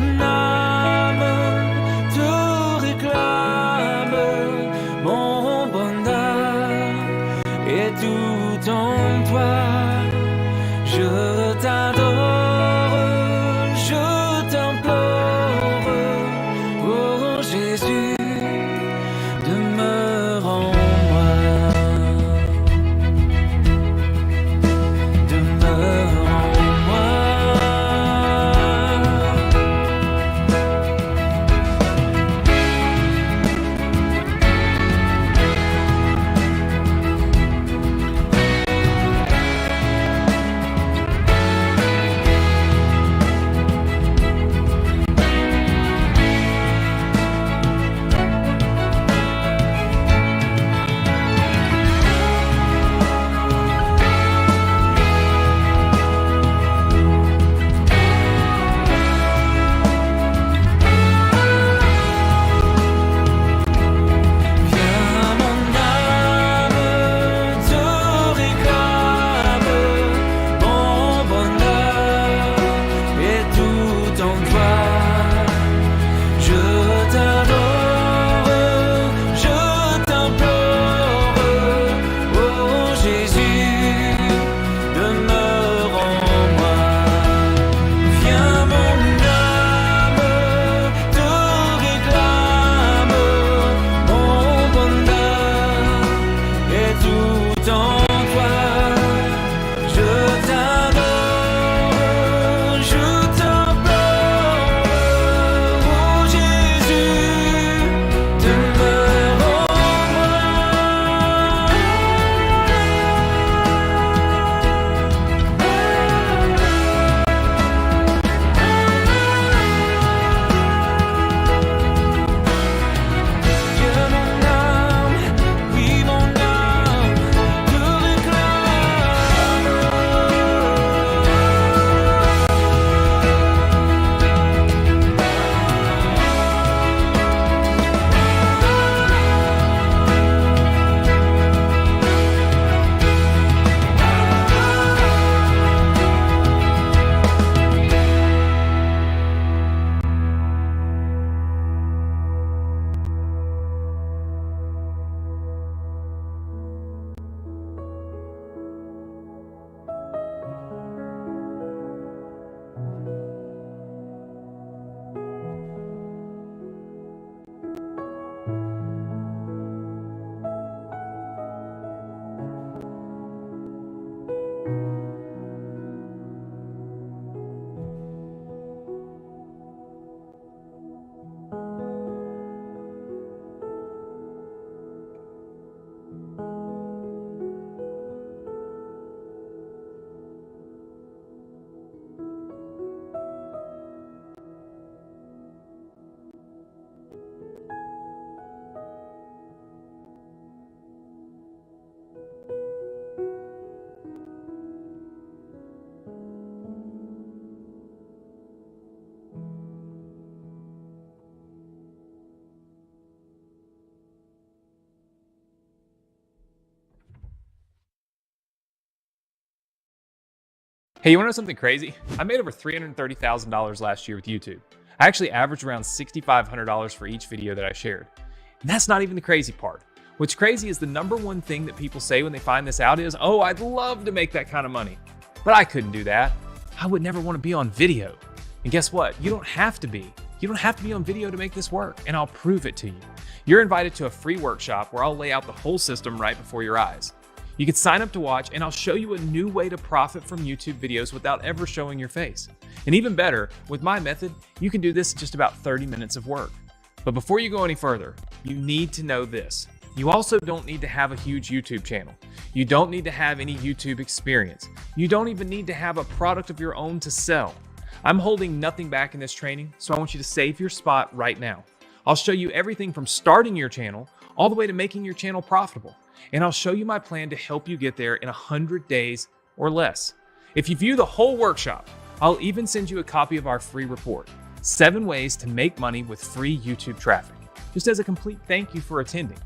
Hey, you wanna know something crazy? I made over $330,000 last year with YouTube. I actually averaged around $6,500 for each video that I shared. And that's not even the crazy part. What's crazy is the number one thing that people say when they find this out is, oh, I'd love to make that kind of money. But I couldn't do that. I would never want to be on video. And guess what? You don't have to be. You don't have to be on video to make this work, and I'll prove it to you. You're invited to a free workshop where I'll lay out the whole system right before your eyes. You can sign up to watch, and I'll show you a new way to profit from YouTube videos without ever showing your face. And even better, with my method, you can do this in just about 30 minutes of work. But before you go any further, you need to know this. You also don't need to have a huge YouTube channel. You don't need to have any YouTube experience. You don't even need to have a product of your own to sell. I'm holding nothing back in this training, so I want you to save your spot right now. I'll show you everything from starting your channel all the way to making your channel profitable. And I'll show you my plan to help you get there in 100 days or less. If you view the whole workshop, I'll even send you a copy of our free report, 7 ways to make money with free YouTube traffic, just as a complete thank you for attending.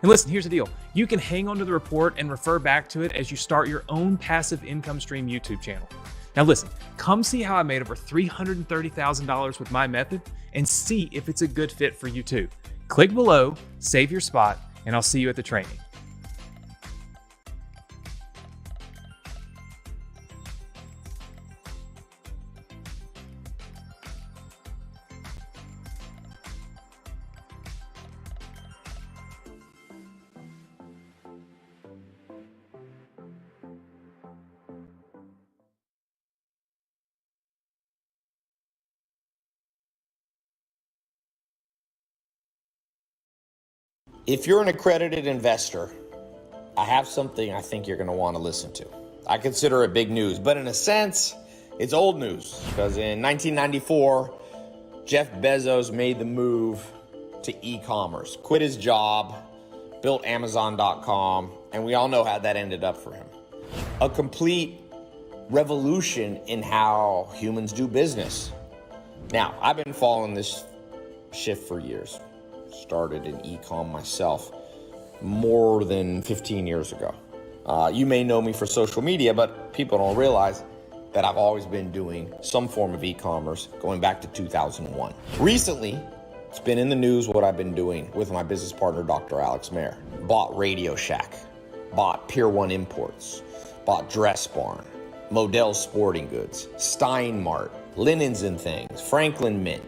And listen, here's the deal. You can hang on to the report and refer back to it as you start your own passive income stream YouTube channel. Now listen, come see how I made over $330,000 with my method and see if it's a good fit for you too. Click below, save your spot, and I'll see you at the training. If you're an accredited investor, I have something I think you're going to want to listen to. I consider it big news, but in a sense, it's old news because in 1994, Jeff Bezos made the move to e-commerce, quit his job, built Amazon.com, and we all know how that ended up for him. A complete revolution in how humans do business. Now, I've been following this shift for years. Started in e-com myself more than 15 years ago. You may know me for social media, but people don't realize that I've always been doing some form of e-commerce going back to 2001. Recently, it's been in the news what I've been doing with my business partner, Dr. Alex Mayer. Bought Radio Shack, bought Pier 1 Imports, bought Dress Barn, Modell Sporting Goods, Stein Mart, Linens and Things, Franklin Mint,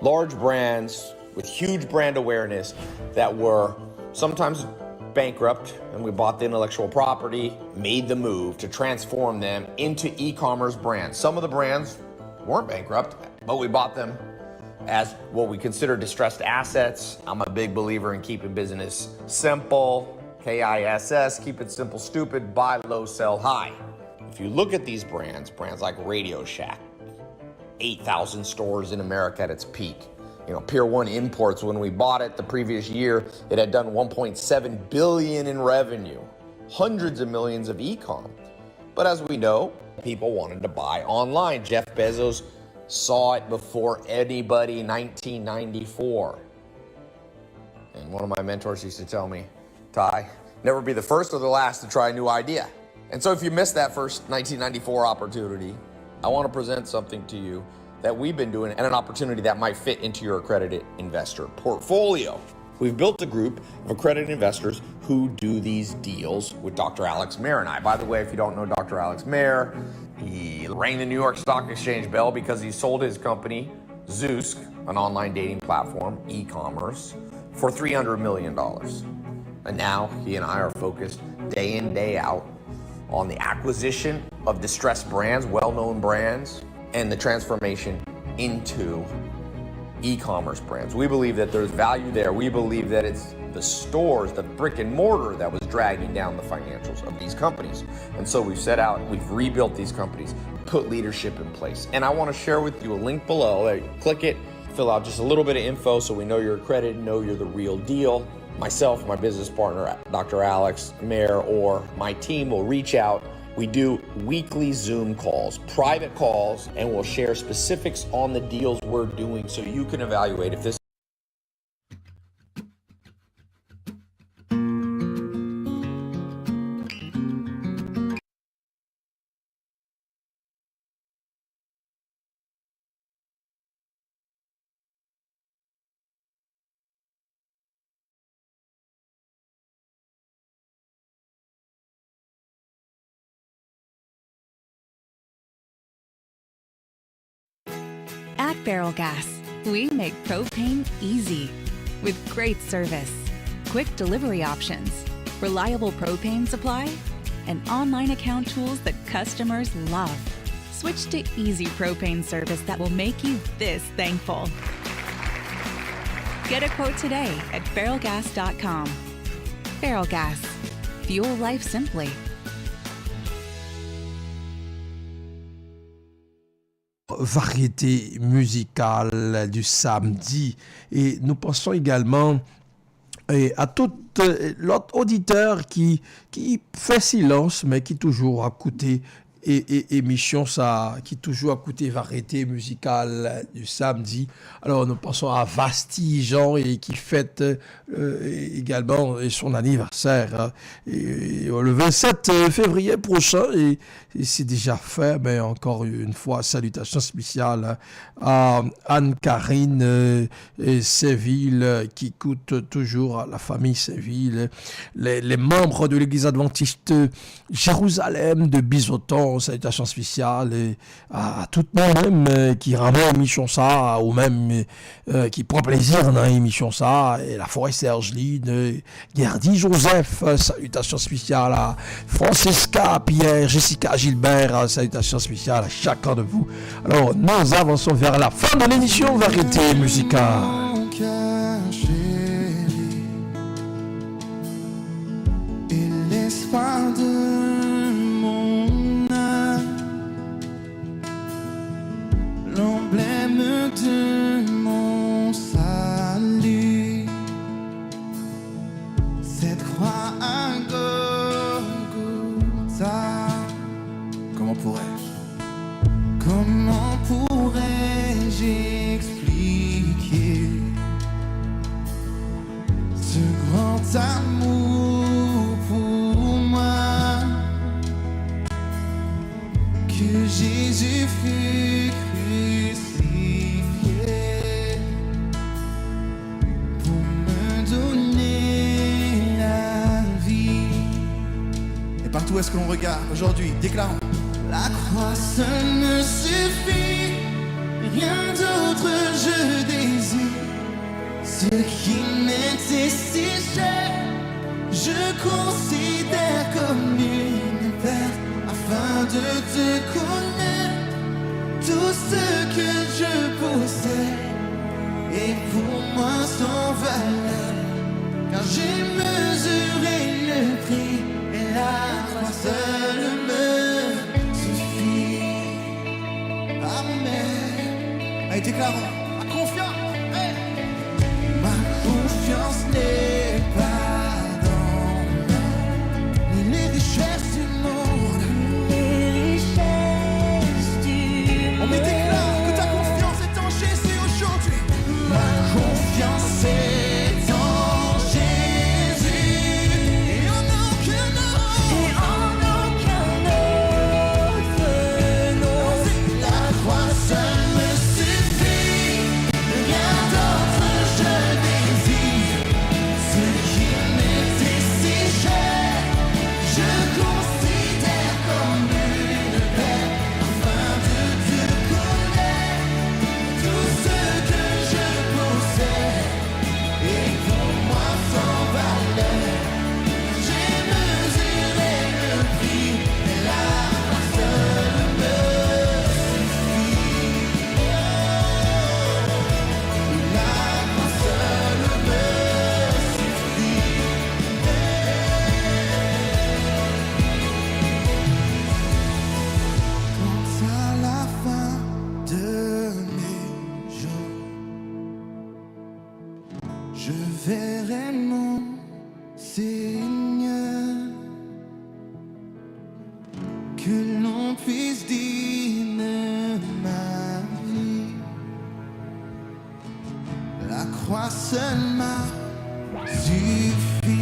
large brands with huge brand awareness that were sometimes bankrupt, and we bought the intellectual property, made the move to transform them into e-commerce brands. Some of the brands weren't bankrupt, but we bought them as what we consider distressed assets. I'm a big believer in keeping business simple, KISS, keep it simple, stupid, buy low, sell high. If you look at these brands like Radio Shack, 8,000 stores in America at its peak. You know, Pier 1 Imports, when we bought it the previous year, it had done 1.7 billion in revenue, hundreds of millions of e-com. But as we know, people wanted to buy online. Jeff Bezos saw it before anybody in 1994. And one of my mentors used to tell me, Ty, never be the first or the last to try a new idea. And so if you missed that first 1994 opportunity, I want to present something to you that we've been doing and an opportunity that might fit into your accredited investor portfolio. We've built a group of accredited investors who do these deals with Dr. Alex Mayer and I. By the way, if you don't know Dr. Alex Mayer, he rang the New York Stock Exchange bell because he sold his company, Zeus, an online dating platform, e-commerce, for $300 million. And now he and I are focused day in, day out on the acquisition of distressed brands, well-known brands, and the transformation into e-commerce brands. We believe that there's value there. We believe that it's the stores, the brick and mortar that was dragging down the financials of these companies. And so we've set out, we've rebuilt these companies, put leadership in place. And I want to share with you a link below. Click it, fill out just a little bit of info so we know you're accredited, know you're the real deal. Myself, my business partner, Dr. Alex Mayer, or my team will reach out. We do weekly Zoom calls, private calls, and we'll share specifics on the deals we're doing so you can evaluate if this Feral Gas. We make propane easy with great service, quick delivery options, reliable propane supply, and online account tools that customers love. Switch to easy propane service that will make you this thankful. Get a quote today at feralgas.com. Feral Gas. Fuel life simply. Variété musicale du samedi. Et nous pensons également à tout l'autre auditeur qui fait silence, mais qui toujours a écouté émission ça, qui toujours a écouté variété musicale du samedi. Alors nous pensons à Vasti Jean et qui fête également son anniversaire le 27 février prochain et c'est déjà fait, mais encore une fois salutations spéciales à Anne-Karine Séville qui écoute toujours, à la famille Séville, les membres de l'église adventiste Jérusalem de Bizoton. Salutations spéciales à tout le monde même qui ramène l'émission ça ou même qui prend plaisir dans l'émission ça, et la forêt Serge Ligne, Gerdy Joseph, salutations spéciales à Francesca, Pierre, Jessica, Gilbert, salutations spéciales à chacun de vous. Alors nous avançons vers la fin de l'émission Variété musicale. L'emblème de mon salut, cette croix à Golgotha. Comment pourrais-je expliquer ce grand amour pour moi que Jésus fut crucifié pour me donner la vie. Et partout où est-ce que l'on regarde aujourd'hui, déclarons: la croix seule me suffit, rien d'autre je désire. Ce qui m'était si cher, je considère comme une perte afin de te connaître. Tout ce que je possède est pour moi sans valeur, car j'ai mesuré le prix et la croix seule me suffit. Amen. Allez, déclarons ma confiance. Hey. Ma confiance n'est pas dans ni les richesses du monde, les richesses du monde. On me déclare que ta confiance est en Jésus aujourd'hui. Ma confiance est en Jésus et en aucun autre nom. La croix seule me suffit, rien d'autre je désire. Ce qui m'était si cher, je considère comme une perte afin de te connaître. Tout ce que je possède est pour moi sans valeur. J'ai mesuré le prix et la croix seule me suffit. La croix seule me suffit. Quand à la fin de mes jours, je verrai mon Seigneur, que l'on puisse dire de ma vie, la croix seule m'a suffi.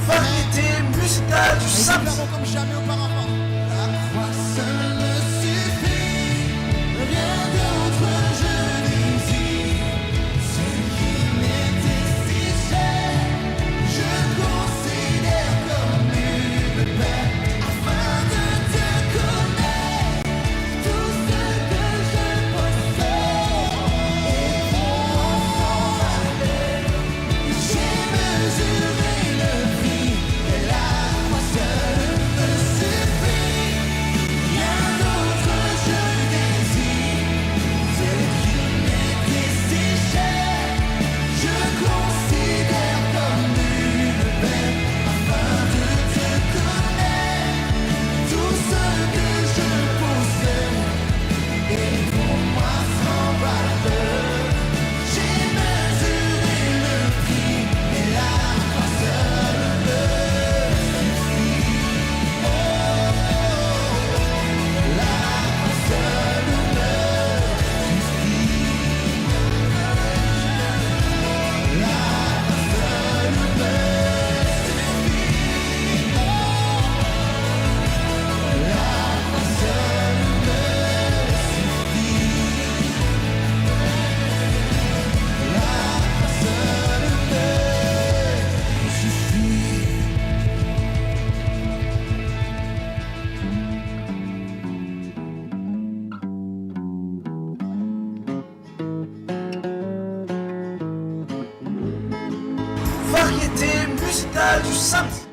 Variété musicale du samedi. Comme jamais auparavant. La croix seule me suffit, rien d'autre je désire. Ce qui m'était si cher, je considère comme une perte afin de te connaître. Tout ce que je possède musicale du samedi.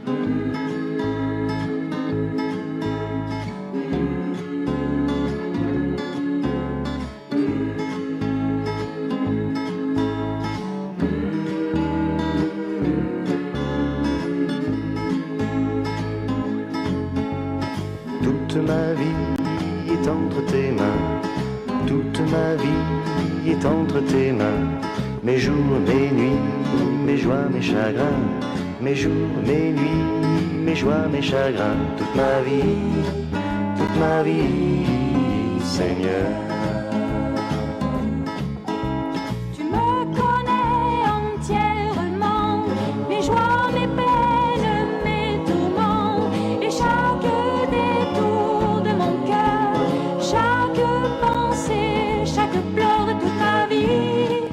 Toute ma vie est entre tes mains, toute ma vie est entre tes mains. Mes jours, mes nuits, mes joies, mes chagrins, mes jours, mes nuits, mes joies, mes chagrins. Toute ma vie, Seigneur. Tu me connais entièrement, mes joies, mes peines, mes tourments, et chaque détour de mon cœur, chaque pensée, chaque pleur de toute ma vie,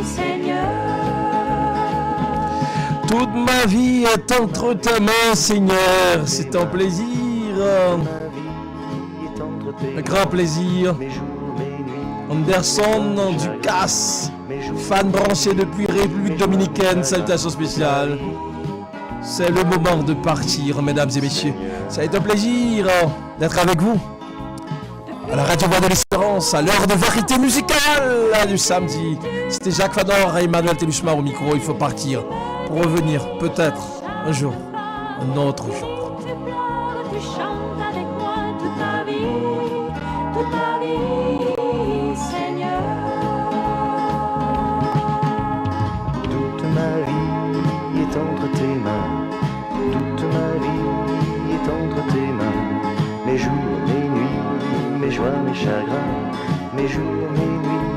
Seigneur. Toute ma vie est entre tes mains, Seigneur. C'est un plaisir. Un grand plaisir. Anderson Ducasse, fan branché depuis République Dominicaine, salutations spéciales. C'est le moment de partir, mesdames et messieurs. Ça a été un plaisir d'être avec vous. À la radio Voix de l'Espérance, à l'heure de vérité musicale du samedi. C'était Jacques Fador et Emmanuel Teluchmar au micro. Il faut partir pour revenir peut-être un jour, un autre jour. Tu chantes avec moi toute ma vie, Seigneur. Toute ma vie est entre tes mains, toute ma vie est entre tes mains. Mes jours, mes nuits, mes joies, mes chagrins, mes jours, mes nuits,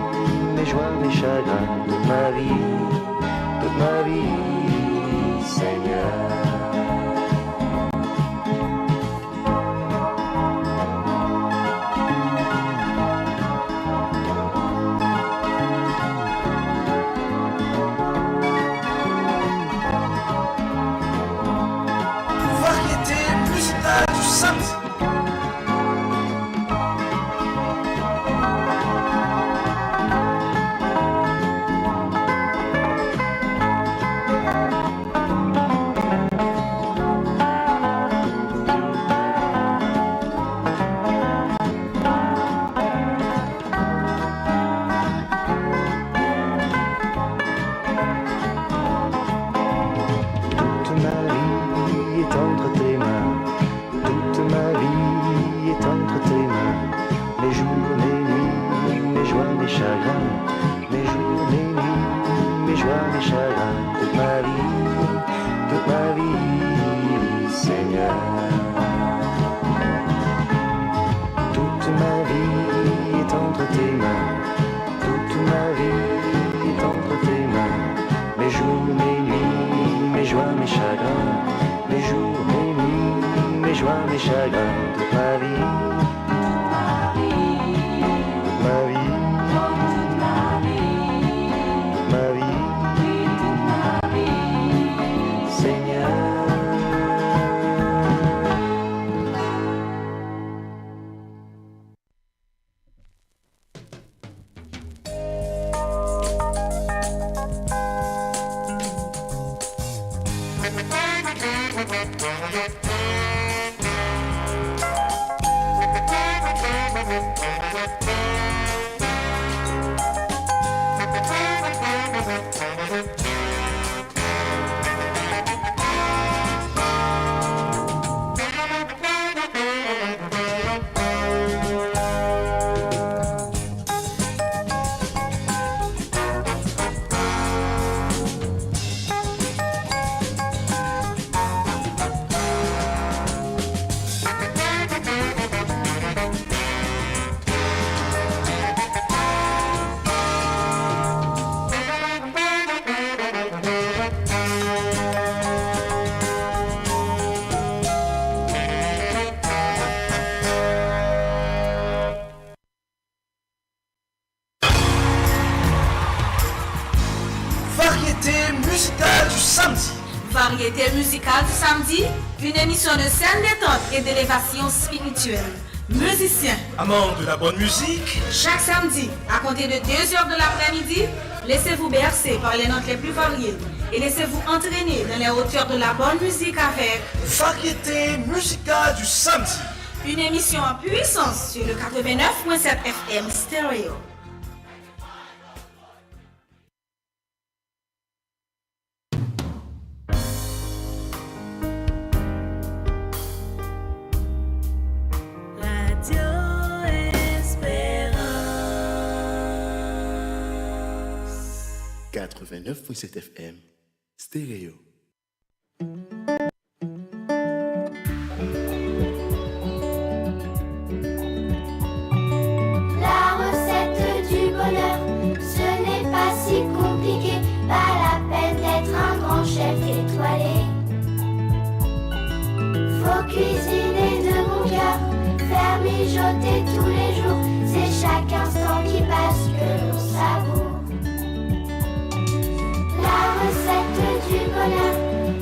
mes joies, mes chagrins. Toute ma vie, Seigneur. Variété musicale du samedi. Variété musicale du samedi, une émission de scène détente et d'élévation spirituelle. Musiciens, amants de la bonne musique, chaque samedi, à compter de 2h de l'après-midi, laissez-vous bercer par les notes les plus variées et laissez-vous entraîner dans les hauteurs de la bonne musique avec Variété musicale du samedi. Une émission en puissance sur le 89.7 FM stéréo. Radio Espérance 89.7 FM stéréo. La recette du bonheur, ce n'est pas si compliqué, pas la peine d'être un grand chef étoilé. Faut cuisiner de bon cœur, faire mijoter tous les jours, c'est chaque instant qui passe que l'on savoure. La recette du bonheur,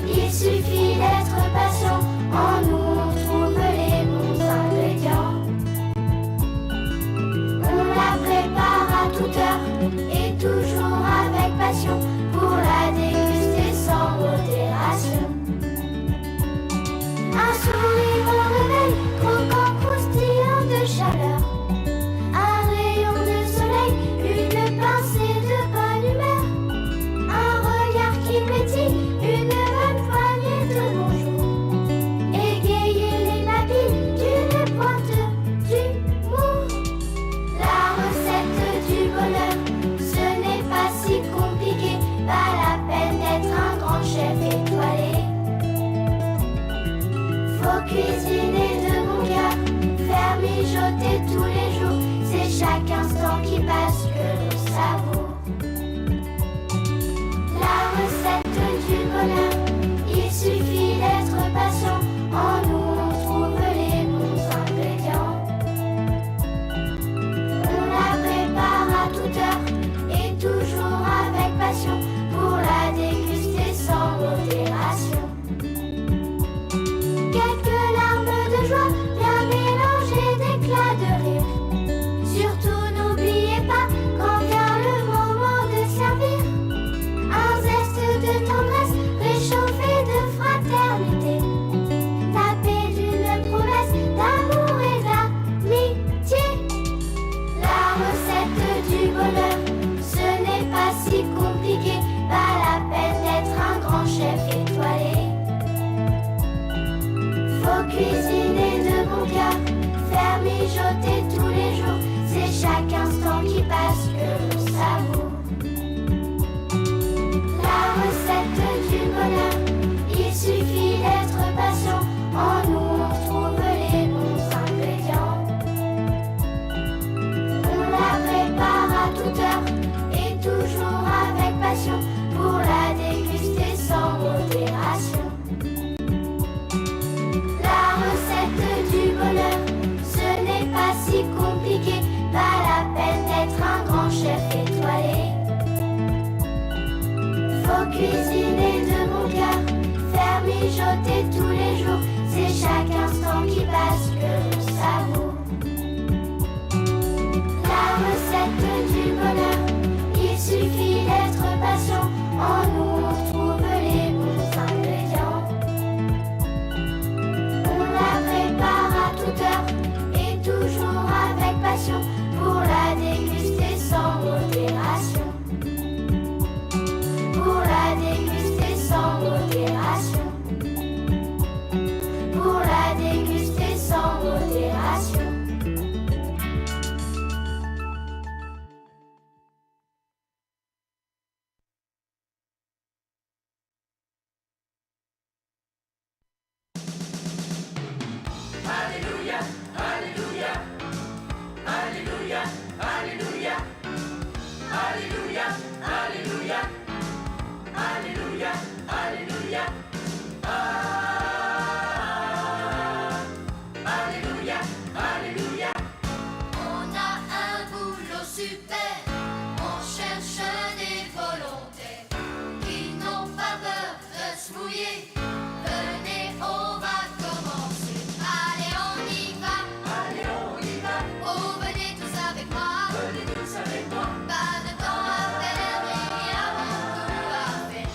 il suffit d'être patient, en nous on trouve les bons ingrédients. On la prépare à toute heure et toujours avec passion pour la déguster sans modération. Un sourire au réveil, croquant, croustillant de chaleur. Un rayon de soleil, une pincée de bonne humeur. Un regard qui pétille, une bonne poignée de bonjour. Égayer les papilles d'une pointe d'humour. La recette du bonheur, ce n'est pas si compliqué, pas la peine d'être un grand chef étoilé. Faut cuisiner de bon cœur, faire mijoter tous les jours, c'est chaque instant qui passe que l'on savoure. La recette du bonheur, il suffit d'être patient, en nous on trouve les bons ingrédients. On la prépare à toute heure et toujours avec passion pour la déguster sans modération. Quelques larmes de joie, bien mélangées d'éclats de rire. Surtout n'oubliez pas quand vient le moment de servir. Un zeste de tendresse, réchauffé de fraternité. Tapé d'une promesse d'amour et d'amitié. La recette du bonheur, ce n'est pas si compliqué, pas la peine d'être un grand chef étoilé. Faut cuisiner de bon cœur, faire mijoter tous les jours, c'est chaque instant qui passe que l'on savoure. La recette du bonheur, il suffit d'être patient, en nous on trouve les bons ingrédients. On la prépare à toute heure et toujours avec passion pour la déguster sans modération. La recette du bonheur, ce n'est pas si compliqué, pas la peine d'être un grand chef étoilé. Faut cuisiner de bon cœur, faire mijoter tous les jours, c'est chaque instant qui passe que l'on savoure. La recette du bonheur, il suffit d'être patient, en nous on trouve les bons ingrédients. On la prépare à toute heure et toujours avec passion pour la déguster sans modération. Pour la déguster sans modération. Pour la déguster sans modération. Alléluia, Alléluia, Alléluia, Alléluia, Alléluia, Alléluia, Alléluia, Alléluia, Alléluia, Alléluia. On a un boulot super, on cherche des volontaires qui n'ont pas peur de se mouiller. Venez, on va commencer. Allez, on y va. Allez, on y va. Oh, venez tous avec moi. Venez tous avec moi. Pas de temps à perdre, il y a beaucoup à faire.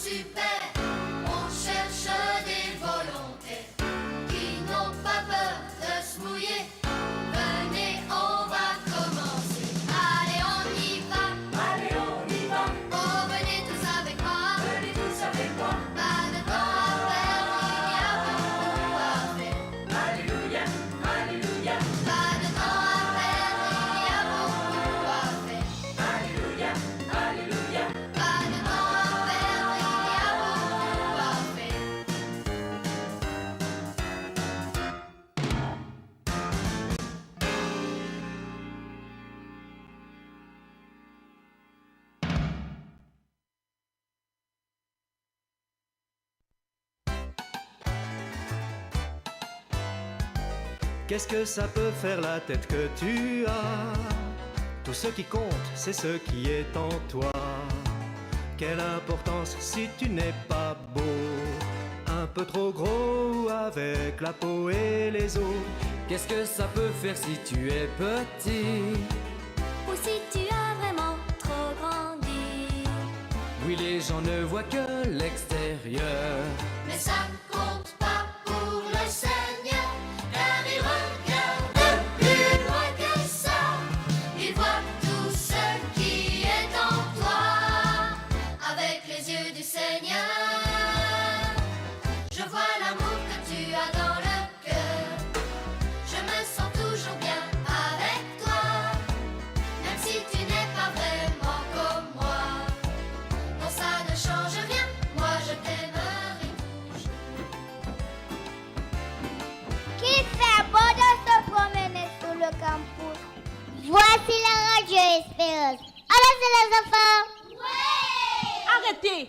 super. On cherche des volontaires qui n'ont pas peur de se mouiller. Venez, on va commencer. Allez, on y va. Allez, on y va. Oh, venez tous avec moi. Venez tous avec moi. Pas de temps à perdre, il y a beaucoup à faire. Alléluia, alléluia. Pas de temps à perdre, il y a beaucoup à faire. Alléluia, alléluia. Pas de temps à perdre, il y a beaucoup à faire. Qu'est-ce que ça peut faire la tête que tu as? Tout ce qui compte, c'est ce qui est en toi. Quelle importance si tu n'es pas beau, un peu trop gros ou avec la peau et les os? Qu'est-ce que ça peut faire si tu es petit? Ou si tu as vraiment trop grandi. Oui, les gens ne voient que l'extérieur. Mais ça ne compte pas pour le Seigneur, car il regarde plus loin que ça. Il voit tout ce qui est en toi, avec les yeux du Seigneur. Je vois l'amour que tu as dans le cœur. Je me sens toujours bien avec toi, même si tu n'es pas vraiment comme moi. Non, ça ne change rien, moi je t'aimerai toujours. Qu'il fait beau de se promener sur le campus. Voici la radio Espérance. Alors c'est les enfants. Arrêtez!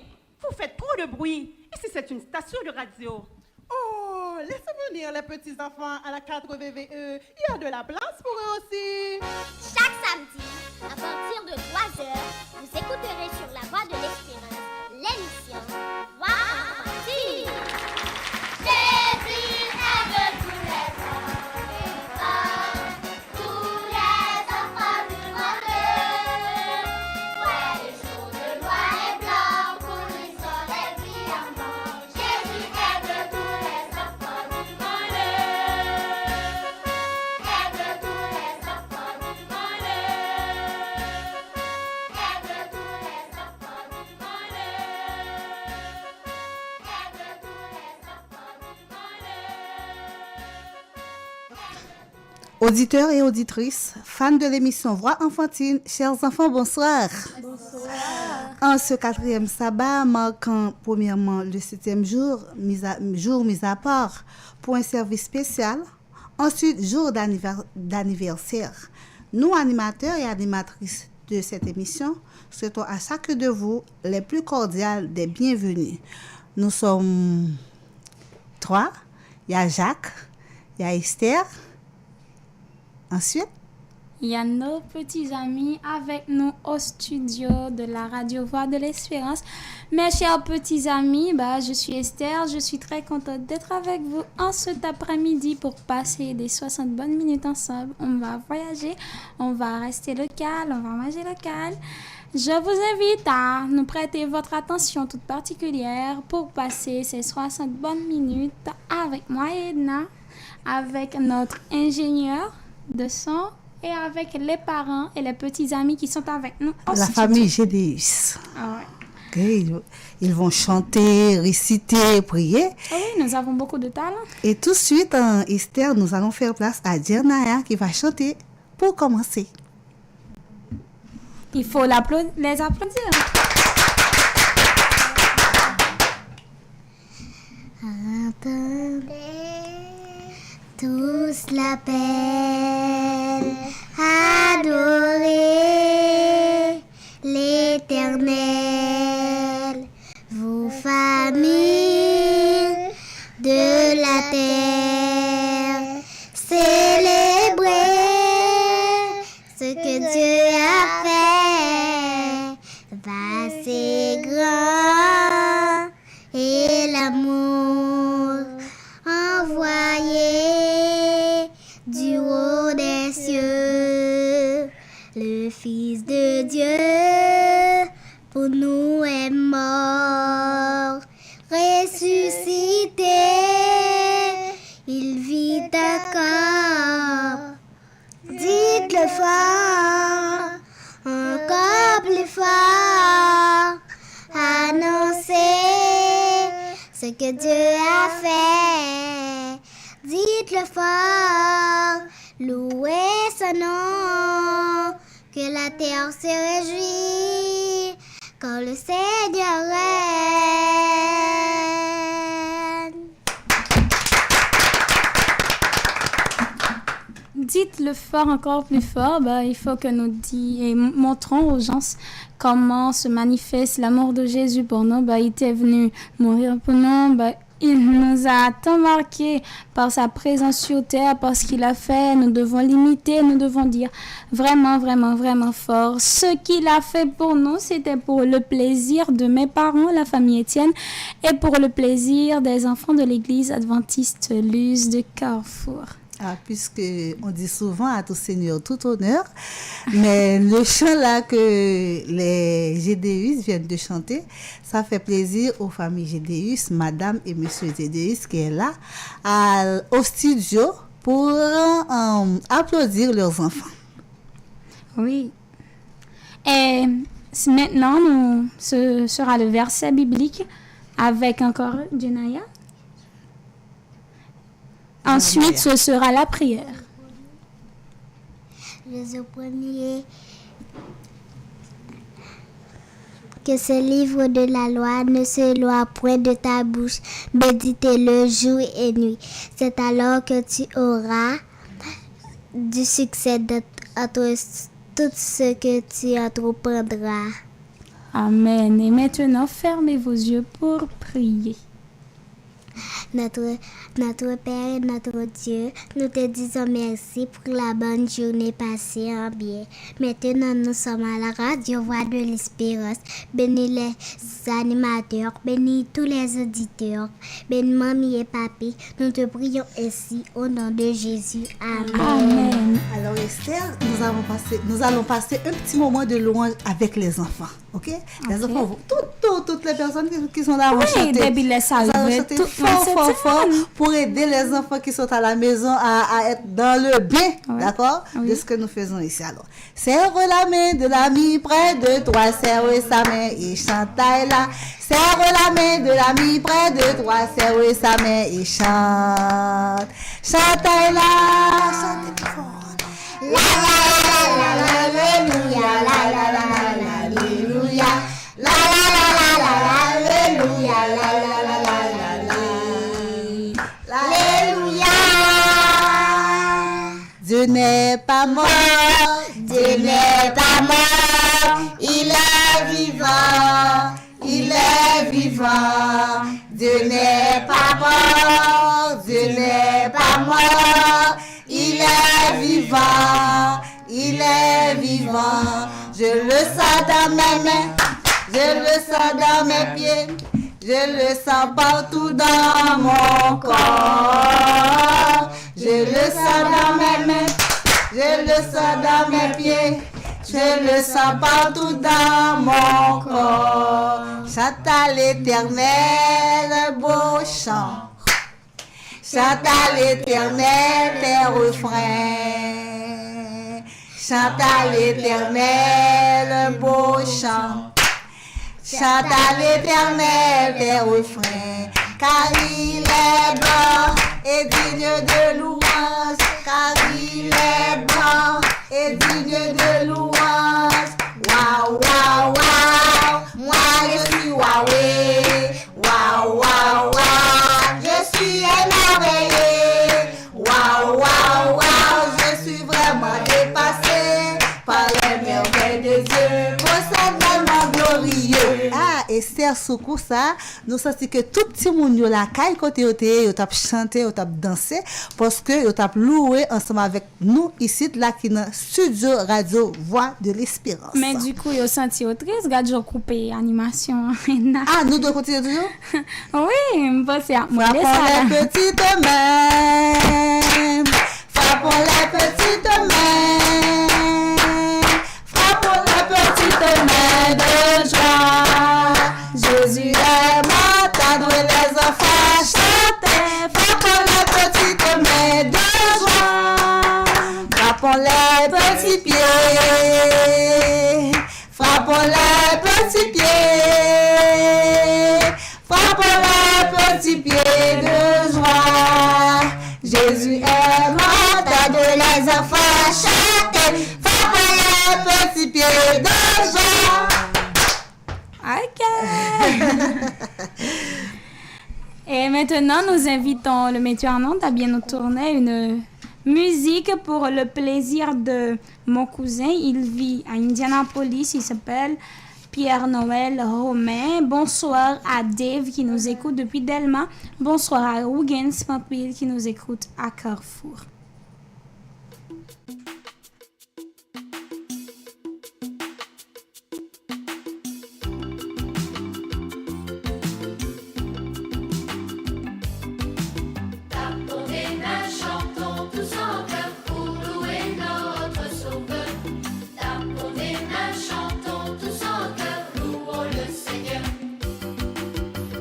Vous faites trop de bruit. Ici, c'est une station de radio. Oh, laissez venir les petits enfants à la 4 VVE. Il y a de la place pour eux aussi. Chaque samedi, à partir de 3h, vous écouterez sur la voie de l'Espérance l'émission Voix enfantine. Jésus aime tous les enfants, tous les enfants du monde. Ouais, les jours de noir et blanc, pour lui soleil brillant. Jésus aime tous les enfants du monde. Aime tous les enfants du monde. Aime tous les enfants du monde. Aime tous les enfants du monde. Auditeurs et auditrices, fans de l'émission Voix enfantine, chers enfants, bonsoir. Bonsoir. En ce 4e sabbat, marquant premièrement le 7e jour, mis à part pour un service spécial, ensuite jour d'anniversaire, nous, animateurs et animatrices de cette émission, souhaitons à chacun de vous les plus cordiales des bienvenus. Nous sommes 3, il y a Jacques, il y a Esther. Ensuite, il y a nos petits amis avec nous au studio de la radio Voix de l'Espérance. Mes chers petits amis, je suis Esther. Je suis très contente d'être avec vous en cet après-midi pour passer des 60 bonnes minutes ensemble. On va voyager, on va rester local, on va manger local. Je vous invite à nous prêter votre attention toute particulière pour passer ces 60 bonnes minutes avec moi et Edna, avec notre ingénieur de son et avec les parents et les petits amis qui sont avec nous. la famille Gédéus. Ah ouais. Ok, ils vont chanter, réciter, prier. Ah oui, nous avons beaucoup de talent. Et tout de suite, Esther, nous allons faire place à Diana qui va chanter pour commencer. Il faut les applaudir. Entendez tous l'appel, adorez l'Éternel, vous familles de la terre, célébrez ce que Dieu a fait, vaste grand et l'amour envoyé du haut des cieux, le Fils de Dieu pour nous est mort, ressuscité, il vit encore. Dites-le fort, encore plus fort, annoncez ce que Dieu a fait. Dites-le fort, louez son nom, que la terre se réjouit quand le Seigneur règne. Dites-le fort, encore plus fort. Il faut que nous montrons aux gens comment se manifeste l'amour de Jésus pour nous. Il était venu mourir pour nous. Il nous a tant marqué par sa présence sur terre, par ce qu'il a fait. Nous devons l'imiter, nous devons dire vraiment, vraiment, vraiment fort. Ce qu'il a fait pour nous, c'était pour le plaisir de mes parents, la famille Étienne, et pour le plaisir des enfants de l'église adventiste Luz de Carrefour. Puisque on dit souvent à tout Seigneur, tout honneur, mais le chant là que les GDUs viennent de chanter, ça fait plaisir aux familles GDUs, Madame et Monsieur GDUs qui est là au studio pour applaudir leurs enfants. Oui. Et maintenant, ce sera le verset biblique avec encore Jenaya. Ensuite, ce sera la prière. Jésus premier, que ce livre de la loi ne se loie point de ta bouche, médite-le jour et nuit. C'est alors que tu auras du succès dans tout ce que tu entreprendras. Amen. Et maintenant, fermez vos yeux pour prier. Notre Père et notre Dieu, nous te disons merci pour la bonne journée passée en bien. Maintenant, nous sommes à la radio Voix de l'Espérance. Bénis les animateurs, bénis tous les auditeurs, bénis mamie et papi. Nous te prions ainsi au nom de Jésus. Amen. Amen. Alors Esther, nous allons passer un petit moment de louange avec les enfants. Ok? Les enfants vont, toutes les personnes qui sont là vont chanter. Fort pour aider les enfants qui sont à la maison à être dans le bien, d'accord, de ce que nous faisons ici. Alors, serre la main de l'ami près de toi, serre sa main et chante là. Serre la main de l'ami près de toi, serre sa main et chante. Chante là, chante plus fort. La la la la alléluia, la la la la alléluia, la la la la alléluia, la la la la. Dieu n'est pas mort, Dieu n'est pas mort, il est vivant, il est vivant. Dieu n'est pas mort, Dieu n'est pas mort, il est vivant, il est vivant. Je le sens dans mes mains, je le sens dans mes pieds, je le sens partout dans mon corps. Je le sens dans mes mains, je le sens dans mes pieds, je le sens partout dans mon corps. Chante à l'Éternel un beau chant, chante à l'Éternel tes refrains, chante à l'Éternel un beau chant, chante à l'Éternel tes refrains, car il est bon et digne de louange, car il est bon et digne de louange. Waouh, waouh, waouh, moi je suis waoué, waouh, waouh, waouh, je suis émerveillé, waouh, waouh, waouh, je suis vraiment dépassé par les merveilles de Dieu, pour son tellement glorieux. Esther Soukou ça, nous senti que tout petit monde yo la caille côté yo t'a chanté, yo t'a dansé parce que yo t'a loué ensemble avec nous ici là qui dans studio radio Voix de l'Espérance. Mais du coup, yo senti au triste, regarde j'ai coupé animation. Nous devons continuer toujours? Oui, parce à moi les petites mains. Frappons les petites mains. Frappons les petites mains de joie. Et maintenant, nous invitons le metteur en ondes à bien nous tourner une musique pour le plaisir de mon cousin. Il vit à Indianapolis, il s'appelle Pierre-Noël Romain. Bonsoir à Dave qui nous écoute depuis Delma. Bonsoir à Huggins Pampil qui nous écoute à Carrefour. Tapons des mains, chantons tous en chœur pour louer notre Sauveur. Tapons des mains, chantons tous en chœur, louons le Seigneur.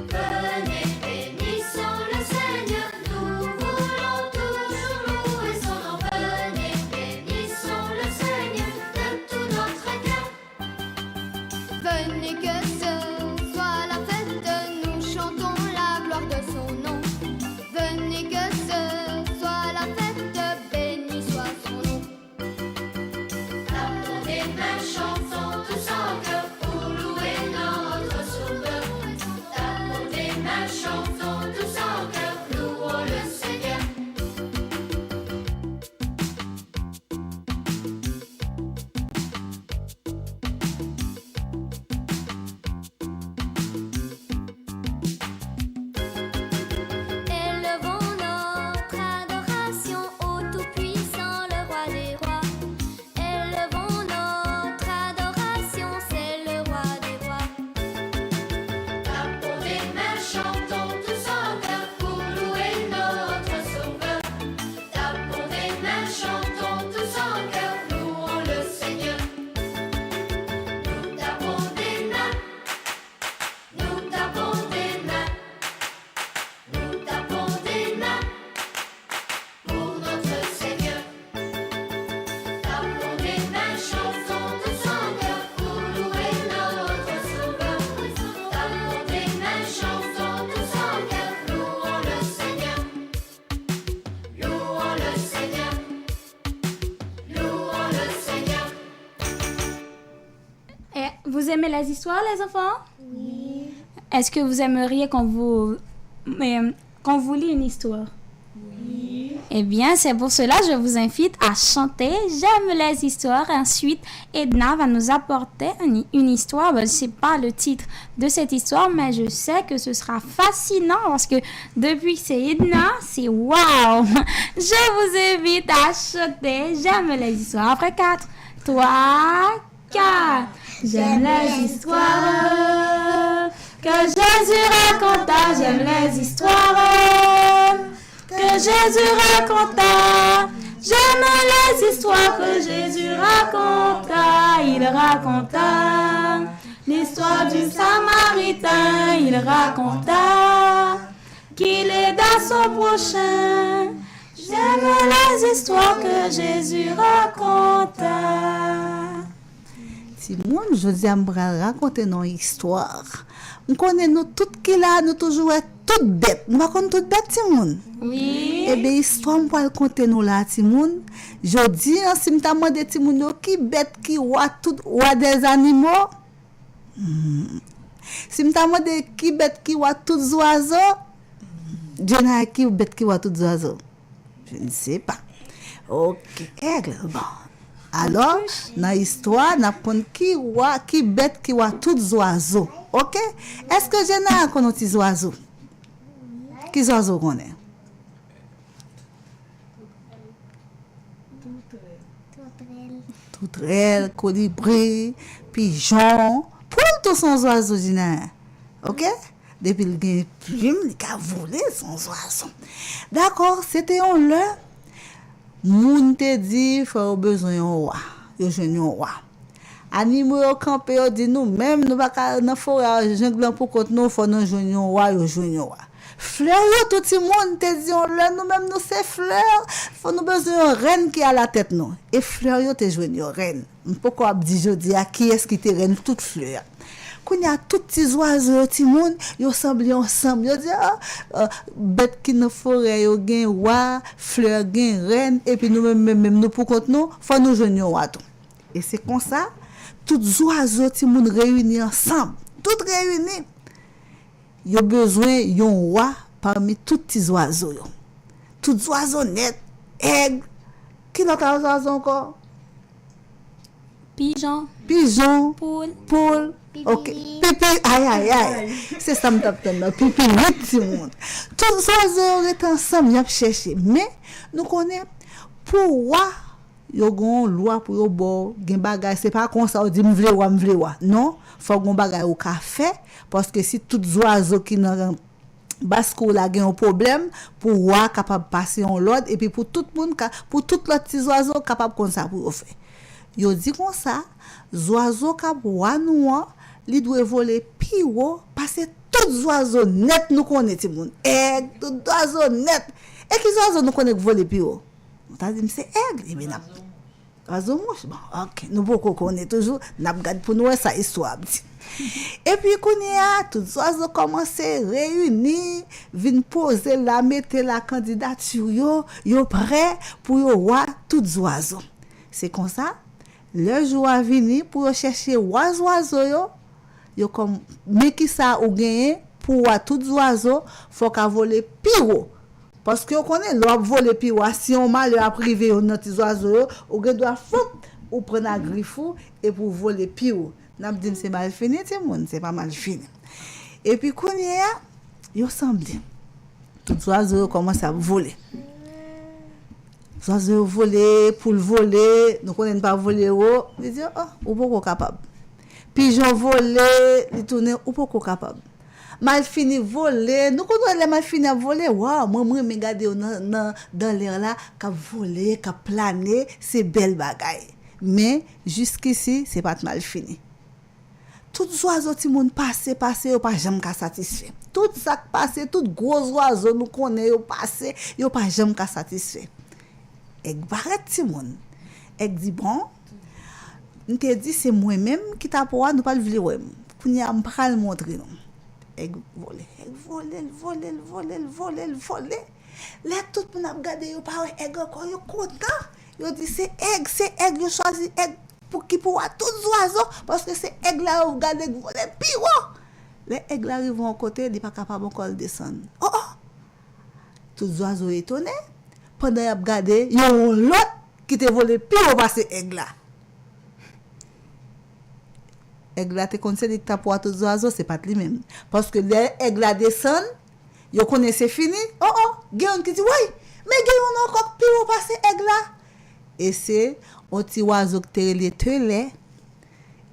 Venez, bénissons le Seigneur, nous voulons toujours louer son nom. Venez, bénissons le Seigneur de tout notre cœur. Venez que ce soit la fête, nous chantons la gloire de son nom. Venez que ce soit la fête, béni soit son nom. Tapons des mains, chantons tous en chœur pour louer notre Sauveur. Tapons des mains, chantons tous en chœur, louons le Seigneur. Élevons notre adoration au Tout-Puissant, le Roi des Rois. Élevons notre adoration, c'est le Roi des Rois. Tapons des mains, chantons tous en chœur pour louer notre Sauveur. Tapons des mains, chantons tous en chœur, louons le Seigneur. Nous tapons des mains, nous tapons des mains, nous tapons des mains pour notre Seigneur. Tapons des mains, chantons tous en chœur pour louer notre Sauveur. Tapons des mains, chantons tous en chœur, louons le Seigneur. Louons le Seigneur. Louons le Seigneur. Et vous aimez les histoires, les enfants? Oui. Est-ce que vous aimeriez qu'on vous lit une histoire? Oui. Eh bien, c'est pour cela que je vous invite à chanter J'aime les histoires. Ensuite, Edna va nous apporter une histoire. Je ne sais pas le titre de cette histoire, mais je sais que ce sera fascinant parce que depuis que c'est Edna, c'est wow! Je vous invite à chanter J'aime les histoires. Après 4, 3, 4. J'aime les histoires que Jésus raconta. J'aime les histoires que Jésus raconta. J'aime les histoires que Jésus raconta. Il raconta l'histoire du Samaritain. Il raconta qu'il aida son prochain. J'aime les histoires que Jésus raconta. Simon, je dis à me raconter une histoire. Nous connaissons nous toutes qui là, nous toujours toutes bêtes. Nous pas toutes bêtes, Simon. Oui. Eh bien, histoire pour raconter nous là, Simon. Je dis, si me demande Simon, qui bête qui voit tout voit des animaux. Si me demande qui bête qui voit tous les oiseaux. Je n'ai qui bête qui voit tous les oiseaux. Je ne sais pas. Ok, bon. Alors, dans l'histoire, nous apprenons qui bête qui voit tous les oiseaux. Ok? Est-ce que je n'ai pas des oiseaux? Qui oiseaux qu'on est? Touterelle, colibri, pigeon. Pour tous ces oiseaux, je n'ai. Ok? Depuis le gain plume, il a volé son oiseau. D'accord, c'était un le. Moun te dit, faut besoin d'un roi. Yo jeune un roi. Animaux campé dit nous même nous pas dans forêt jungle pour côté nous faut nous jeune un roi, yo jeune un roi. Fleur yo tout le monde te dit on là nous même nous c'est fleur, faut nous besoin de reine qui à la tête nous. Et fleur yo te jeune reine. Pourquoi dit jodi à qui est-ce qui te reine toute fleur? Quand il y a tous ces oiseaux, tout le monde, ils semblent ensemble. Ils disent, bête qui nous forêt, ils gagnent roi, fleur gagne reine, et puis nous-mêmes, nous pour compte nous, faut nous joindre roi tout. Et c'est comme ça, tous les oiseaux, tout le monde réunis ensemble, tous réunis. yo besoin yon roi parmi tous petits oiseaux yo. Tous oiseaux net, aigle, qui l'autre oiseau encore? Pigeon, poule, ok, pipi, aïe, c'est ça me tape là, pipi, petit monde. Tous les oiseaux sont ensemble, ils chercher, mais nous connaissons pour roi, yo gon loi pour yo bo, gen bagay, c'est pas comme ça on dit m'vle wa, non, faut gon bagay au café parce que si tous les oiseaux qui dans basco la gen un problème pour roi capable passer en l'ordre et puis pour tout le monde pour tous les petits oiseaux capable comme ça pour faire. Yo dit comme ça, oiseaux cap roi nous li doit voler pi haut parce que tous les oiseaux net nous connaît tout le monde. Et tous les oiseaux net. Et qui oiseaux nous connaît voler pi haut? On t'a dit c'est aigle et bien oiseau mouche. Bon, OK, nous beaucoup connaît toujours, n'a regarde pour nous ça histoire. Et puis qu'on tous les oiseaux commencent réunir, viennent poser la mettre la candidature yo prêt pour yo voir tous les oiseaux. C'est comme ça le jour a venu pour chercher oiseaux yo comme mais qui ça ou gagner pour voir tous les oiseaux faut qu'a voler piro parce que on connaît l'on voler piro si on mal a privé on notre oiseaux ou doit foutre ou prendre un griffou et pour voler piro n'a dit c'est mal fini tout le monde c'est pas mal fini et puis qu'on yo semble tous les oiseaux commencent à voler. Oiseaux voler, poule voler, nous connaissons pas voler haut, ils disent ou pas capable. Pigeon voler, ils tourner ou pas capable. Mal fini voler, nous connaissons les mal fini à voler. Waouh, moi me regarder dans l'air là, qu'a voler, qu'a planer, c'est belle bagaille. Mais jusqu'ici, c'est pas mal fini. Tout oiseaux ti moun passer yo pas jamais ka satisfait. Tout ça passer, tout gros oiseaux nous connaît yo passer, yo pas jamais ka satisfait. Ek barret ti moun. Ek dit bon, n'te dit c'est moi même qui t'a pour nous pas le vle Kounya m'pral montrer non. Ek voler. Là tout moun a regarder yo pas ek encore yo content. Yo dit c'est aigle yo choisi aigle pour qui pour tous les oiseaux parce que c'est aigle là ou regarder voler piro. Les aigles arrivent en côté, il pas capable encore de descendre. Oh. Tous les oiseaux étonnés. Pendant y a regardé, il y a l'autre qui te volé pire passer aigle là. Aigle là te conseille que pour tous les oiseaux, c'est pas lui même parce que les aigles là descendent, yo connaît c'est fini. Gagne qui dit oui, mais gagne encore pire passer aigle là. Et c'est un petit oiseau qui te relé telet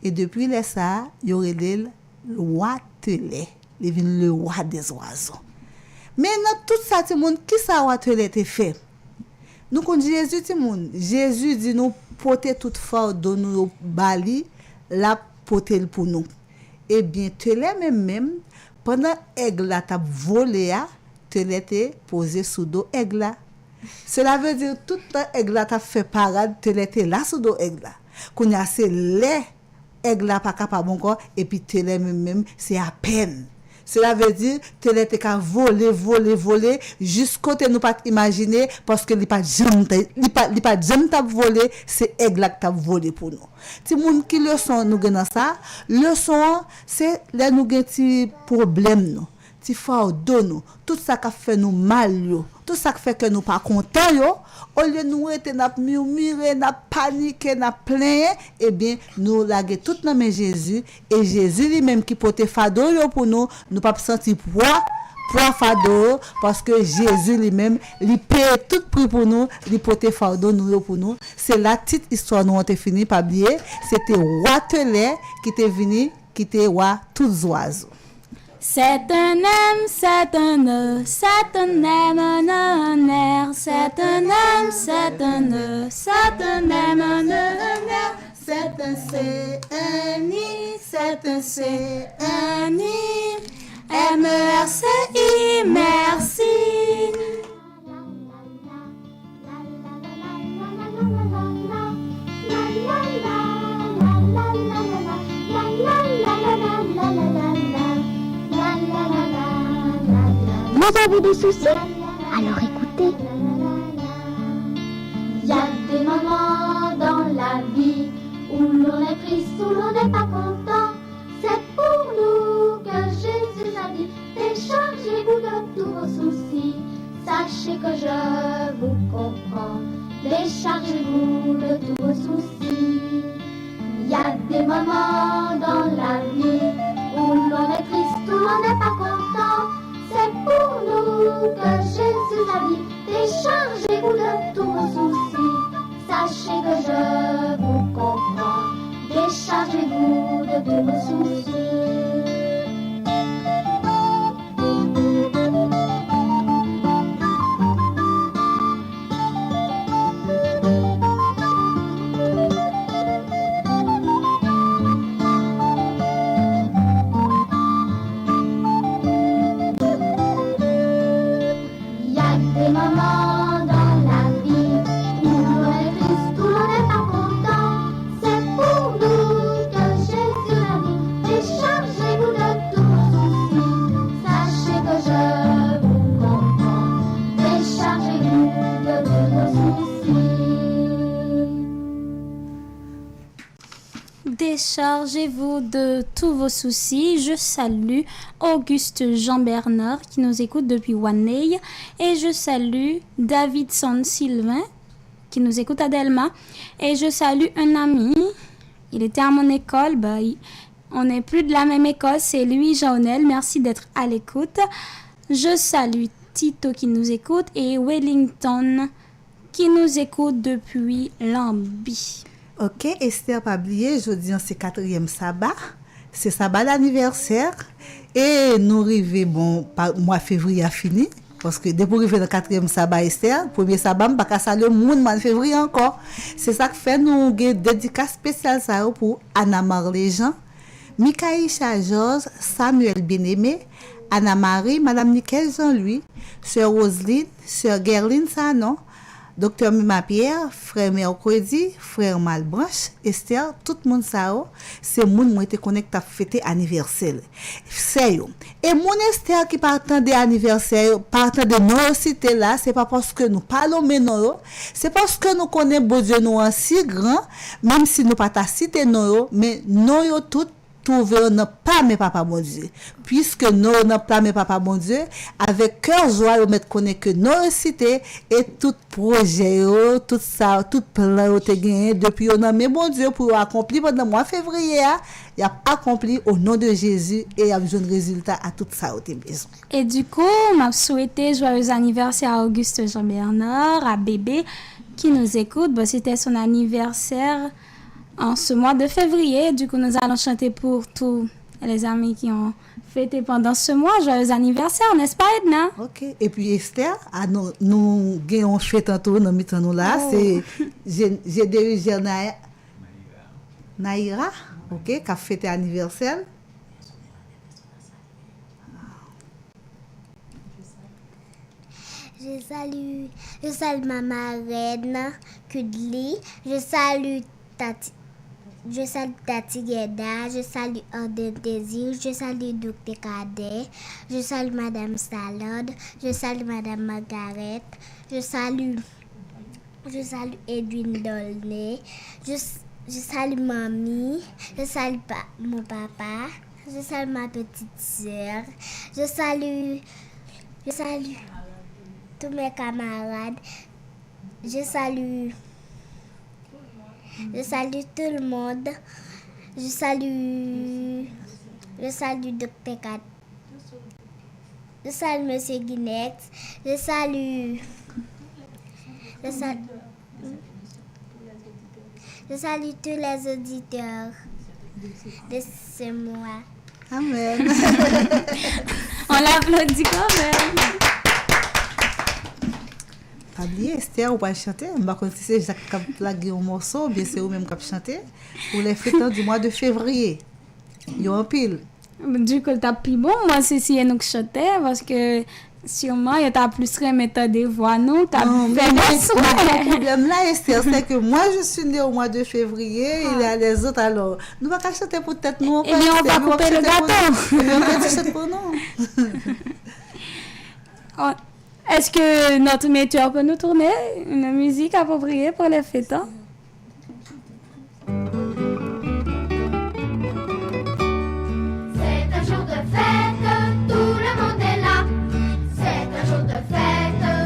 et depuis là ça, yo relé le roi telet, il vient le roi des oiseaux. Mais dans tout ça tout monde qui ça roi telet te fait? Nous connaissons Jésus tout le monde. Jésus dit nous porter toute fardeau nous bali la porter pour nous. Eh bien telet même pendant aigle la t'a volé a telet te posé sous dos aigle là. Cela veut dire tout temps aigle la t'a fait parade telet te là sous dos aigle là. Qu'on a c'est les aigle là pas capable encore et puis telet même c'est à peine. Cela veut dire que tu as volé jusqu'au te nous pas imaginer parce que il pas jamais t'a volé c'est aigle là que t'a volé pour nous. Ti moun qui leçon nous gagne ça, leçon c'est là nous gagne ti problème nous, ti fardeau nous, tout ça qui fait nous mal yo, tout ça qui fait que nous pas content yo, au lieu nous être n'a murmurer, n'a paniquer, n'a plaindre, eh bien nous laguer tout dans main Jésus et Jésus lui-même qui porte fardeau yo pour nous pas sentir poids fardeau parce que Jésus lui-même lui paye tout prix pour nous, lui porte fardeau nous pour nous. C'est la petite histoire nous on te fini pas oublier, c'était roi telet qui était venu qui était roi tous les oiseaux. C'est un homme, c'est un nœud, c'est un aime, un air, c'est un homme, c'est un nœud, c'est un aime, un air, c'est un C, un I, c'est un C, un I, M-E-R-C-I, merci. Vous avez des soucis? Alors écoutez. Il y a des moments dans la vie où l'on est triste, où l'on n'est pas content. C'est pour nous que Jésus a dit. Sachez que je vous comprends. Déchargez-vous de tous vos soucis. Il y a des moments dans la vie où l'on est triste, où l'on n'est pas content. C'est pour nous que Jésus a dit, déchargez-vous de tous vos soucis. Sachez que je vous comprends. Déchargez-vous de tous vos soucis. Déchargez-vous de tous vos soucis. Je salue Auguste Jean-Bernard qui nous écoute depuis Wanley. Et je salue Davidson Sylvain qui nous écoute à Delma. Et je salue un ami. Il était à mon école. On n'est plus de la même école. C'est lui, Jaonel. Merci d'être à l'écoute. Je salue Tito qui nous écoute et Wellington qui nous écoute depuis Lambie. Ok, Esther, pas oublier, jeudi c'est 4e sabbat, c'est sabbat d'anniversaire et nous arrivons, mois février a fini, parce que depuis arriver dans 4e sabbat, Esther, premier sabbat, je ne vais pas saluer le monde en février encore. C'est ça que fait nous une dédicace spéciale pour Anna Marléjean, Mikaïcha Georges, Samuel Bien-Aimé, Anna-Marie, Madame Nickel Jean-Louis, Sœur Roselyne, Sœur Gerline Sanon, Docteur Mima Pierre, Frère Mercredi, Frère Malbranche, Esther, tout le monde ça, c'est le monde qui était connecté à fêter anniversaire. C'est eux. Et mon Esther qui partant de anniversaire, partant de nos cités là, c'est pas parce que nous parlons maintenant, c'est parce que nous connaissons bon Dieu nous en si grand, même si nous pas ta cité nous, mais nous tout trouver n'a pas mes papa bon Dieu puisque nous n'a pas mes papa bon Dieu avec cœur joie au mettre connaître que nos cité et tout projet tout ça tout plan te gagné depuis on a mes bon Dieu pour accomplir pendant mois février il a accompli au nom de Jésus et il a besoin de résultats à tout ça au besoin. Et du coup m'a souhaité joyeux anniversaire à Auguste Jean-Bernard, à bébé qui nous écoute. C'était son anniversaire en ce mois de février. Du coup, nous allons chanter pour tous les amis qui ont fêté pendant ce mois. Joyeux anniversaire, n'est-ce pas, Edna? Ok. Et puis, Esther, nous avons fait tantôt, nous mettons nous là. C'est j'ai Naïra, ok, qui a fêté anniversaire. Je salue ma marraine, Kudli. Je salue Tati Gueda, je salue Orden Désir, je salue Docteur Cadet, je salue Madame Salade, je salue Madame Margaret, je salue Edwin Dolné, je salue Mamie, je salue mon papa, je salue ma petite sœur, je salue tous mes camarades, je salue tout le monde. Je salue Dr. Kat. Je salue Monsieur Guinex. Je salue tous les auditeurs de ce mois. Amen. On l'applaudit quand même. Pas oublier, Esther, ou pas chanter. Je ne sais pas si c'est Jacques qui a plagué un morceau, bien c'est vous-même qui a chanté. Pour les fêtes du mois de février. Il y a un pile. Du coup, t'as plus bon, moi, c'est si nous chanter, parce que sûrement, il y a plus remettre des voix, nous, t'as fait des souhaits. Le problème là, Esther, c'est que moi, je suis née au mois de février, il y a les autres, alors, nous ne pouvons pas chanter pour tête, nous, et bien, on va couper le gâteau. Et bien, on va chanter pour nous. Est-ce que notre metteur peut nous tourner une musique appropriée pour les fêtes? C'est un jour de fête, tout le monde est là. C'est un jour de fête,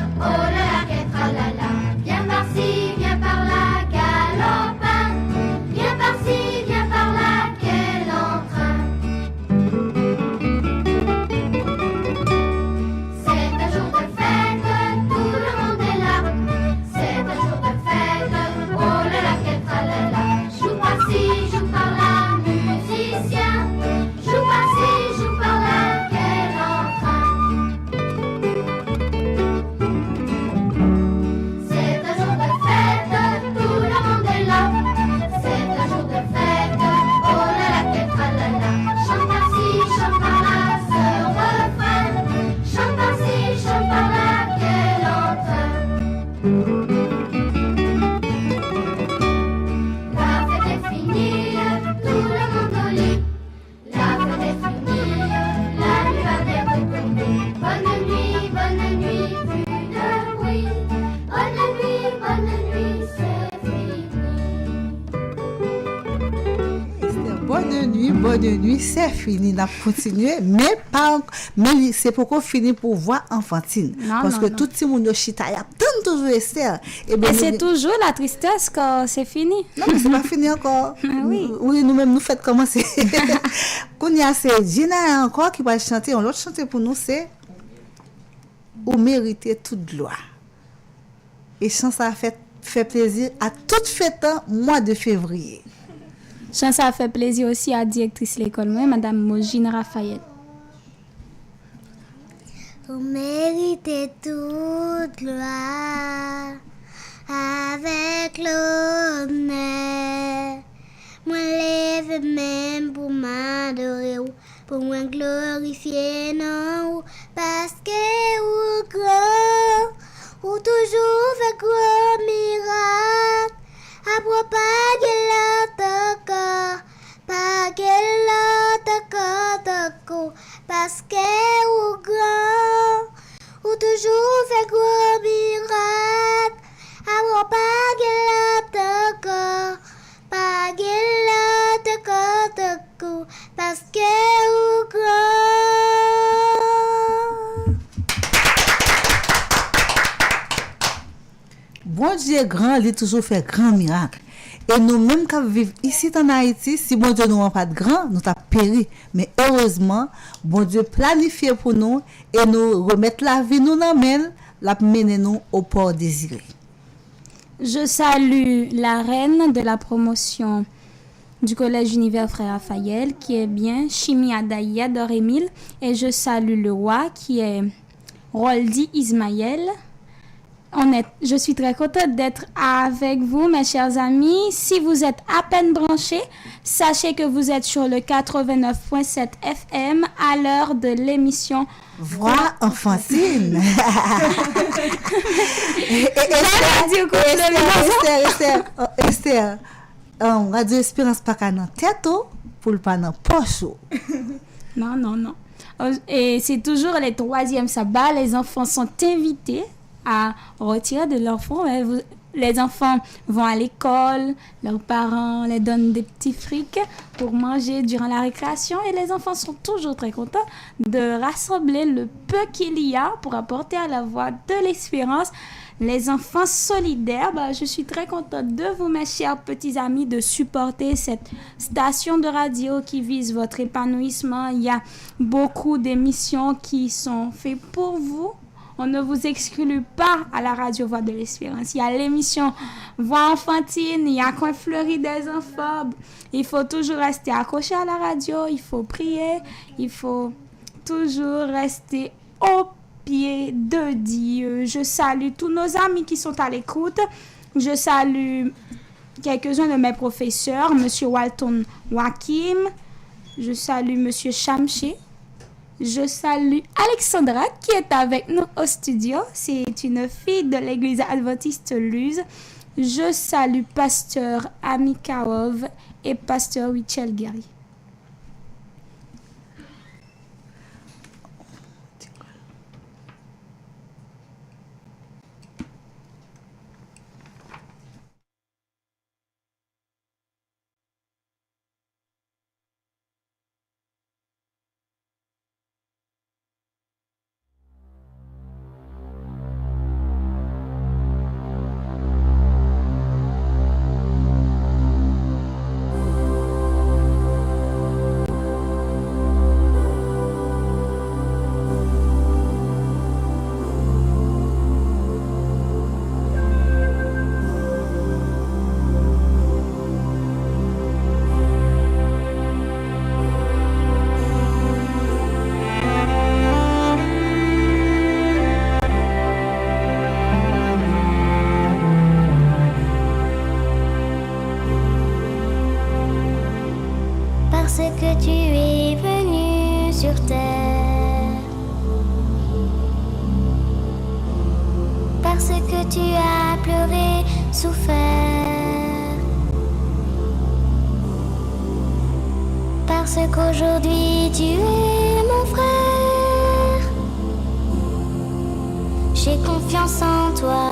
de nuit, c'est fini, on a continué, mais pas, mais c'est pourquoi fini pour voir enfantine. Non, parce non, que non. tout le monde chita, il y a toujours Esther. Et c'est toujours la tristesse quand c'est fini. Non, mais c'est pas fini encore. Oui. Oui, nous-mêmes, nous faites commencer. Quand il y a c'est Gina encore qui va chanter, l'autre chanter pour nous, c'est « Ou méritez toute gloire ». Et chant ça fait plaisir à toute fête mois de février. Chant ça fait plaisir aussi à la directrice de l'école, moi, Madame Mogine Raphaël. Vous méritez toute gloire avec l'honneur. Moi lève même pour m'adorer, pour moi glorifier non, parce que vous grand, ou toujours fait gros miracle, à propager l'autre corps, paguer l'autre corps, parce que vous grand, ou toujours fait gros miracle, à propager l'autre corps, paguer l'autre corps, parce que vous grand. Bon Dieu grand, il a toujours fait grand miracle. Et nous-mêmes qui vivons ici en Haïti, si bon Dieu nous rend pas de grand, nous t'a péri. Mais heureusement, bon Dieu planifié pour nous et nous remettre la vie nous dans main, la mener nous au port désiré. Je salue la reine de la promotion du Collège Univers Frère Raphaël, qui est bien Chimie Adaïa Doremil, et je salue le roi, qui est Roldi Ismaël. Je suis très contente d'être avec vous, mes chers amis. Si vous êtes à peine branchés, sachez que vous êtes sur le 89.7 FM à l'heure de l'émission Voix enfantine. Esther, Radio Espérance pas qu'à dans tête pour le pas dans poche. Non. Et c'est toujours les troisièmes sabbats. Les enfants sont invités à retirer de leurs fonds. Les enfants vont à l'école, leurs parents les donnent des petits frics pour manger durant la récréation et les enfants sont toujours très contents de rassembler le peu qu'il y a pour apporter à la voix de l'espérance. Les enfants solidaires, je suis très contente de vous, mes chers petits amis, de supporter cette station de radio qui vise votre épanouissement. Il y a beaucoup d'émissions qui sont faites pour vous. On ne vous exclut pas à la radio Voix de l'Espérance. Il y a l'émission Voix enfantine, il y a Coin fleuri des enfants. Il faut toujours rester accroché à la radio, il faut prier, il faut toujours rester au pied de Dieu. Je salue tous nos amis qui sont à l'écoute. Je salue quelques-uns de mes professeurs, M. Walton Wakim. Je salue M. Chamché. Je salue Alexandra qui est avec nous au studio. C'est une fille de l'église adventiste Luz. Je salue pasteur Amikaov et pasteur Wichel Guerry. Que tu es venu sur terre, parce que tu as pleuré, souffert, parce qu'aujourd'hui tu es mon frère. J'ai confiance en toi,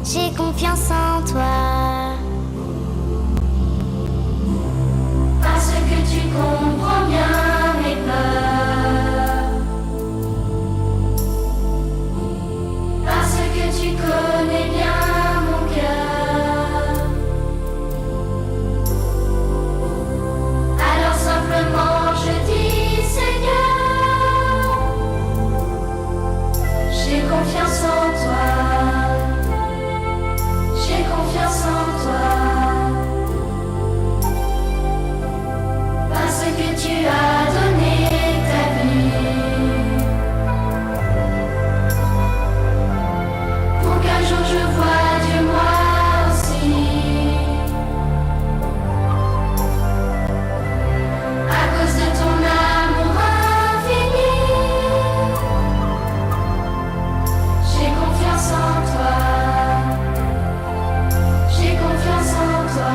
j'ai confiance en toi. comprends bien mes peurs, parce que tu connais bien mon cœur. Alors simplement je dis Seigneur, j'ai confiance en toi, j'ai confiance en toi, parce que tu as donné ta vie, pour qu'un jour je voie Dieu moi aussi, à cause de ton amour infini. J'ai confiance en toi, j'ai confiance en toi.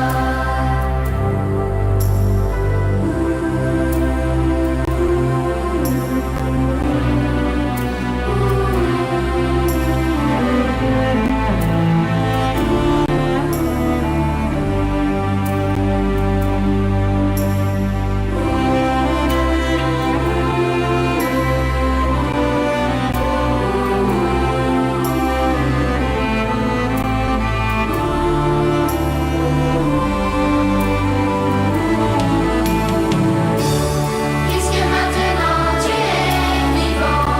Puisque maintenant tu es vivant,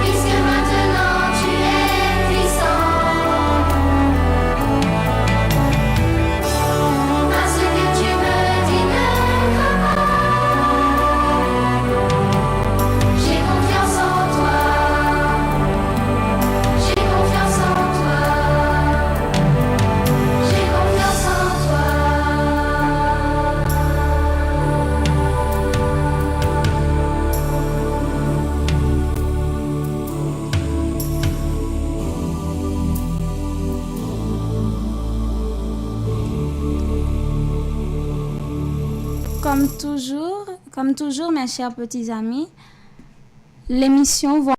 puisque maintenant tu es puissant, parce que tu me dis ne crains pas, j'ai confiance en toi, j'ai confiance en toi, j'ai confiance en toi. Comme toujours, mes chers petits amis, l'émission va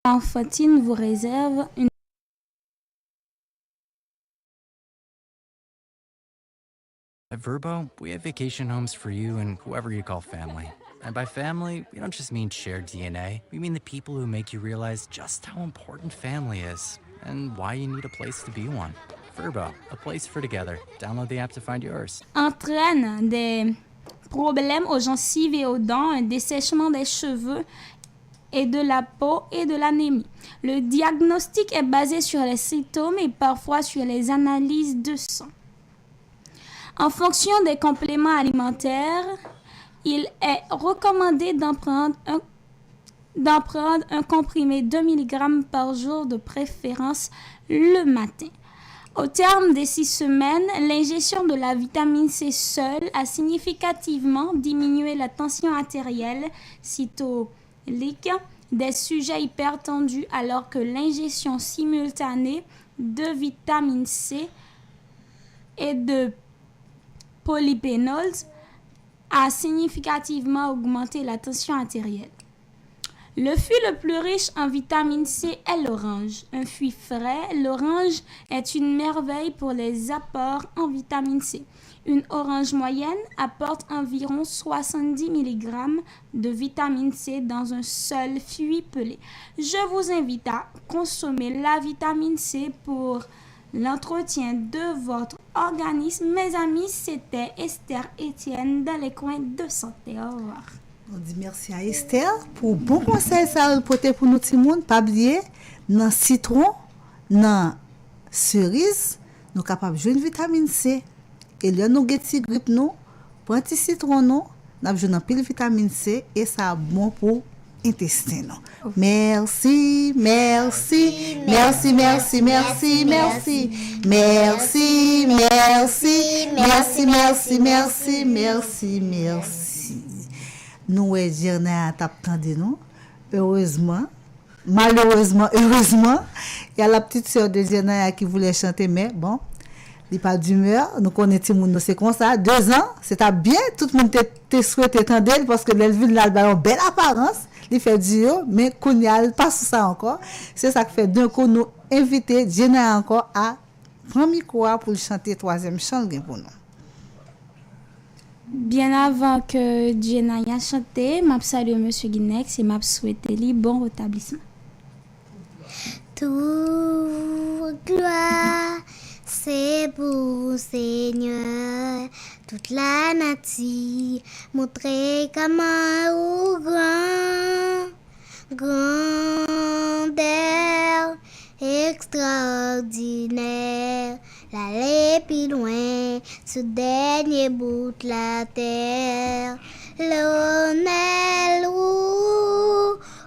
Enfantine vous réserve une At Verbo, we have vacation homes for you and whoever you call family. And by family, we don't just mean shared DNA. We mean the people who make you realize just how important family is and why you need a place to be one. Verbo, a place for together. Download the app to find yours. entraîne des problèmes aux gencives et aux dents, un dessèchement des cheveux et de la peau et de l'anémie. Le diagnostic est basé sur les symptômes et parfois sur les analyses de sang. En fonction des compléments alimentaires, il est recommandé d'en prendre un comprimé 2 mg par jour, de préférence le matin. Au terme des 6 semaines, l'ingestion de la vitamine C seule a significativement diminué la tension artérielle systolique des sujets hypertendus, alors que l'ingestion simultanée de vitamine C et de polyphénols a significativement augmenté la tension artérielle. Le fruit le plus riche en vitamine C est l'orange. Un fruit frais, l'orange est une merveille pour les apports en vitamine C. Une orange moyenne apporte environ 70 mg de vitamine C dans un seul fruit pelé. Je vous invite à consommer la vitamine C pour l'entretien de votre organisme. Mes amis, c'était Esther Etienne dans les coins de santé. Au revoir. On dit merci à Esther pour bon conseil ça porter pour nous tout le monde. Pas oublier, dans citron, dans cerise, nous capable de jouer une vitamine C. Et là nous geti grippe nous, prend petit citron nous, n'a besoin pile vitamine C et ça bon pour intestin. Merci, merci, merci, merci, merci, merci, merci, merci, merci, merci, merci, merci, merci. Nous Diana t'attendez nous. Heureusement, malheureusement, heureusement, il y a la petite sœur de Diana qui voulait chanter mais bon, il pas d'humeur, nous connaissons tout le monde, c'est comme ça. 2 ans, c'était bien, tout le monde te souhaité tendre parce que l'Elvin là a une belle apparence. Il fait dur, mais qu'on y a pas ça encore. C'est ça qui fait d'un coup nous inviter Jenna encore à prendre micro pour chanter 3e chant pour nous. Bien avant que Jenna a chanté, m'a salué monsieur Guinex et m'a souhaité lui bon rétablissement. Toute gloire, c'est pour Seigneur. Toute la nature, montrer comment au grandeur extraordinaire. L'aller plus loin, ce dernier bout de la terre. L'honneur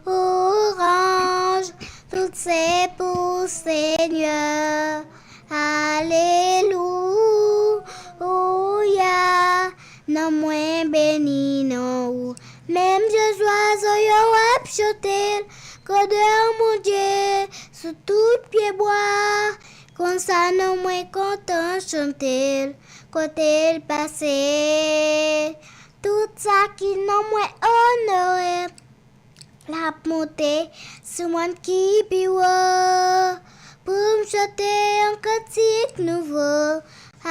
orange, tout c'est pour Seigneur. Alléluia, non moins béni non. Même je oiseau yo ap chanter, grandeur mon Dieu, sous tout pied bois. Comme ça non moins content chanter, côté le passé. Tout ça qui non moins honoré, la montée, ce monde qui piwa. Pour me chanter un cantique nouveau,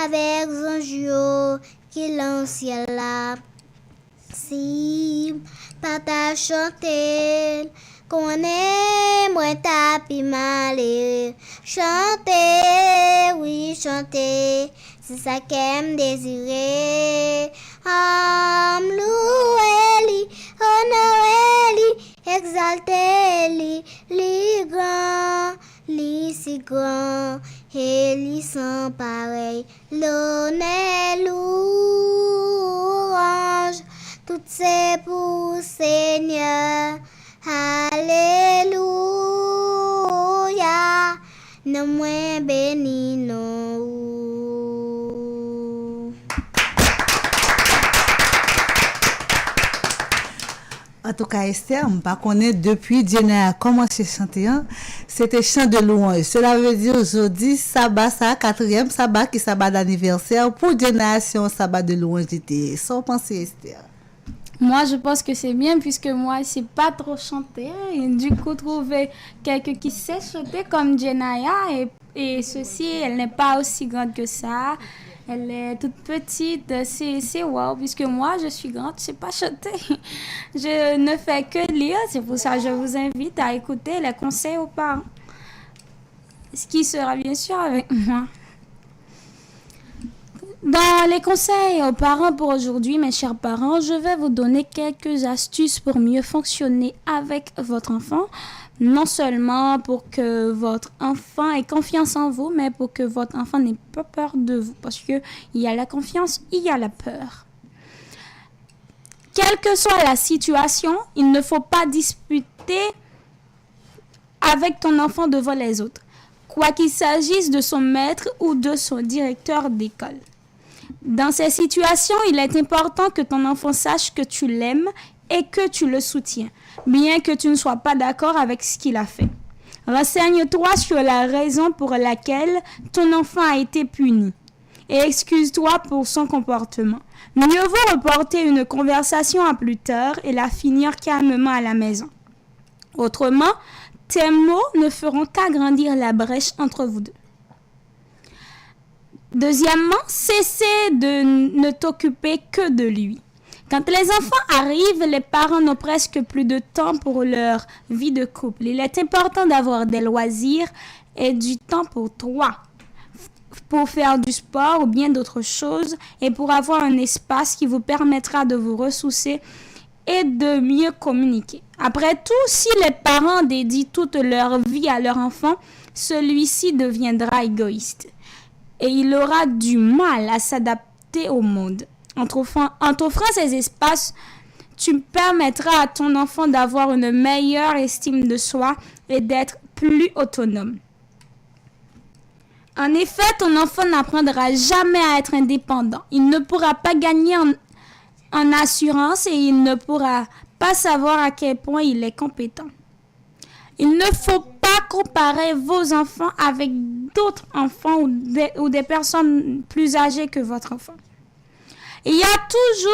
avec un jour qui l'ancien là. Si, partage chanter, qu'on est moins tapis malé. Chanter, oui, chanter, c'est ça qu'aime désirer. Louer-li, honorer-li, exalter-li, li grand. Li si grand et li sans pareil. L'honneur, louange, tout c'est pour Seigneur. Alléluia, non moins béni non. En tout cas, Esther, je ne connais depuis Diana a commencé à chanter, c'était chant de louange. Cela veut dire aujourd'hui, Sabbath, ça 4e Sabbath qui est Sabbath d'anniversaire. Pour Diana, c'est un Sabbath de louange d'été. Sans penser, Esther. Moi, je pense que c'est bien puisque moi, je ne sais pas trop chanter. Et du coup, trouver quelqu'un qui sait chanter comme Jenaya et ceci, elle n'est pas aussi grande que ça. Elle est toute petite, c'est wow, puisque moi, je suis grande, je ne sais pas chanter. Je ne fais que lire, c'est pour ça que je vous invite à écouter les conseils aux parents. Ce qui sera bien sûr avec moi. Dans les conseils aux parents pour aujourd'hui, mes chers parents, je vais vous donner quelques astuces pour mieux fonctionner avec votre enfant. Non seulement pour que votre enfant ait confiance en vous, mais pour que votre enfant n'ait pas peur de vous. Parce qu'il y a la confiance, il y a la peur. Quelle que soit la situation, il ne faut pas disputer avec ton enfant devant les autres, quoi qu'il s'agisse de son maître ou de son directeur d'école. Dans ces situations, il est important que ton enfant sache que tu l'aimes et que tu le soutiens, bien que tu ne sois pas d'accord avec ce qu'il a fait. Renseigne-toi sur la raison pour laquelle ton enfant a été puni et excuse-toi pour son comportement. Mieux vaut reporter une conversation à plus tard et la finir calmement à la maison. Autrement, tes mots ne feront qu'agrandir la brèche entre vous deux. Deuxièmement, cessez de ne t'occuper que de lui. Quand les enfants arrivent, les parents n'ont presque plus de temps pour leur vie de couple. Il est important d'avoir des loisirs et du temps pour toi, pour faire du sport ou bien d'autres choses et pour avoir un espace qui vous permettra de vous ressourcer et de mieux communiquer. Après tout, si les parents dédient toute leur vie à leur enfant, celui-ci deviendra égoïste et il aura du mal à s'adapter au monde. En t'offrant ces espaces, tu permettras à ton enfant d'avoir une meilleure estime de soi et d'être plus autonome. En effet, ton enfant n'apprendra jamais à être indépendant. Il ne pourra pas gagner en assurance et il ne pourra pas savoir à quel point il est compétent. Il ne faut pas comparer vos enfants avec d'autres enfants ou des personnes plus âgées que votre enfant. Il y a toujours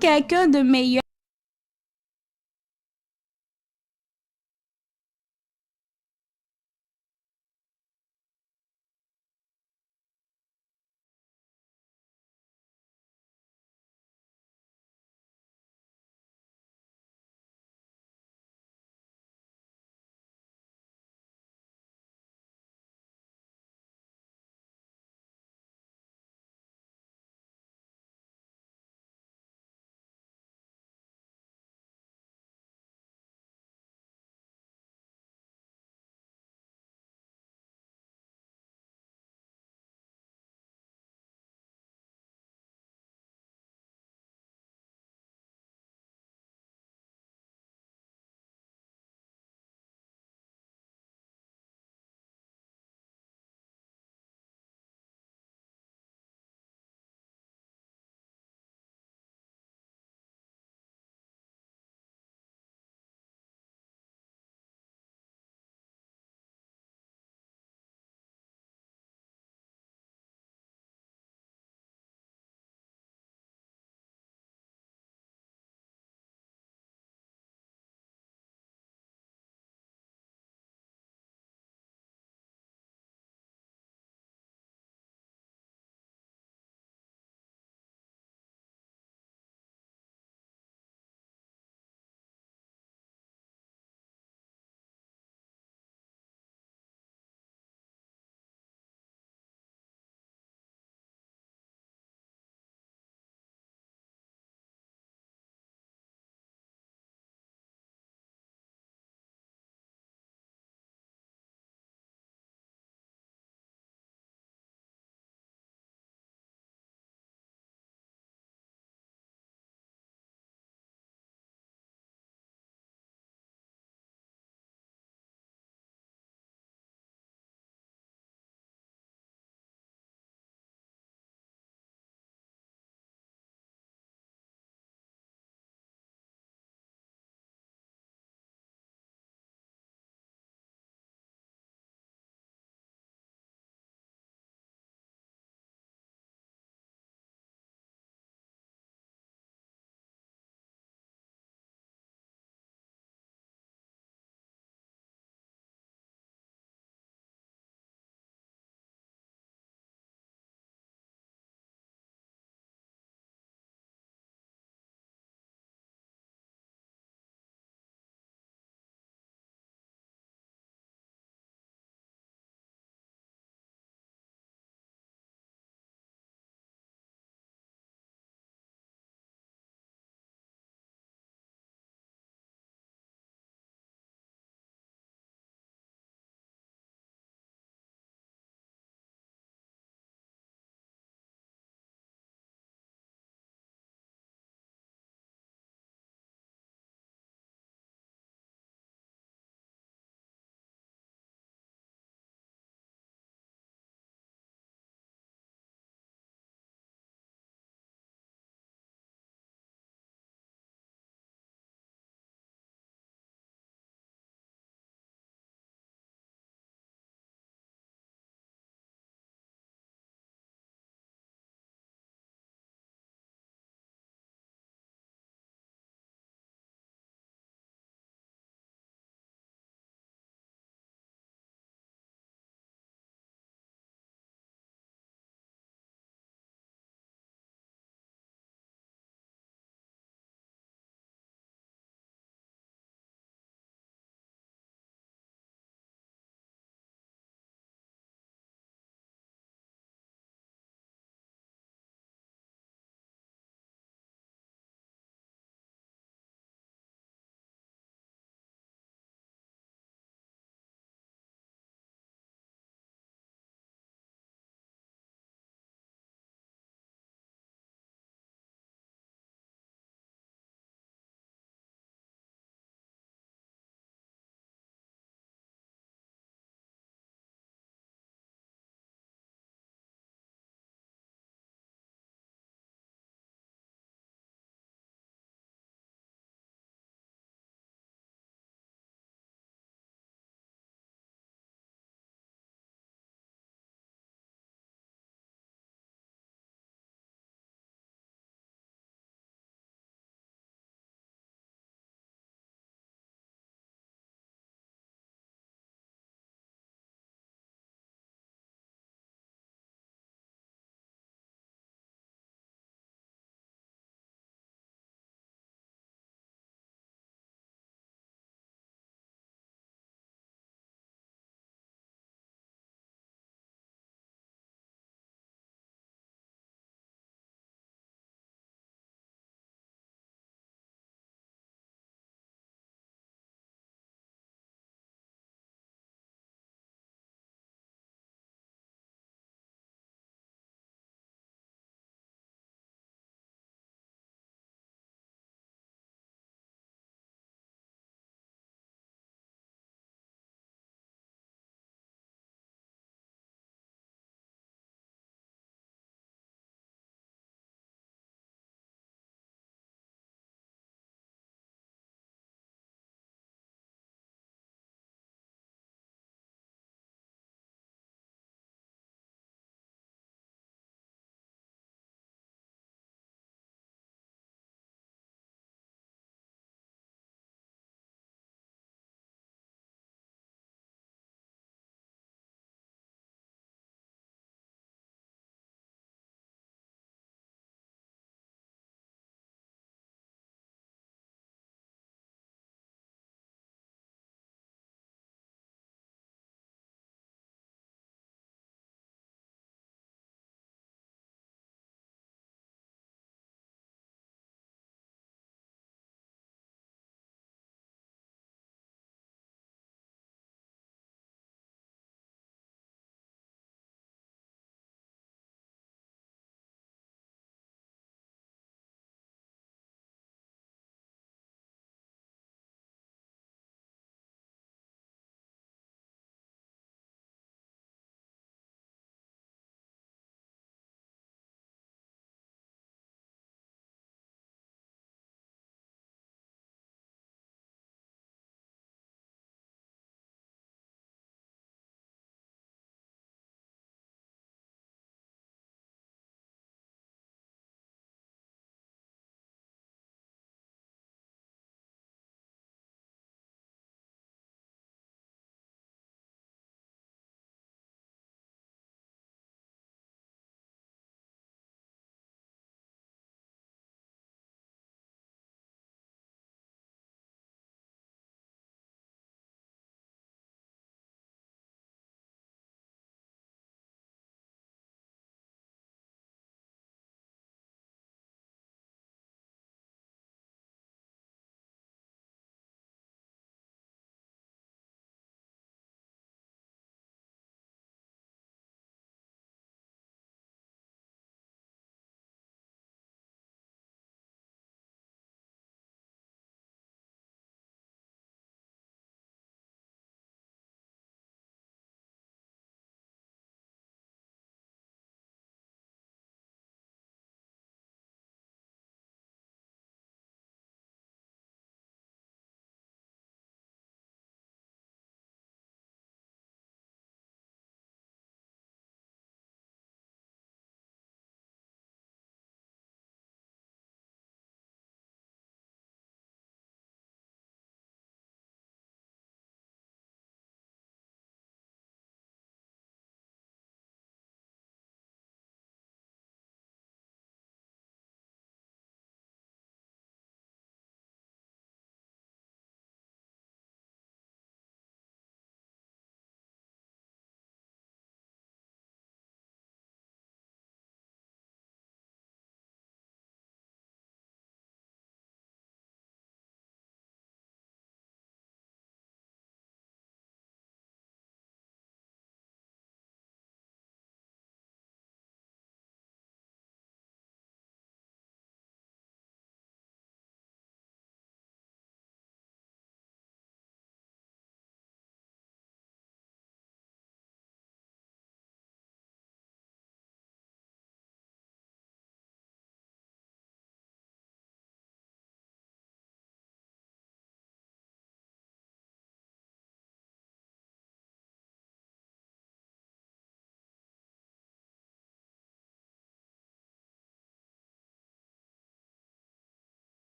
quelqu'un de meilleur.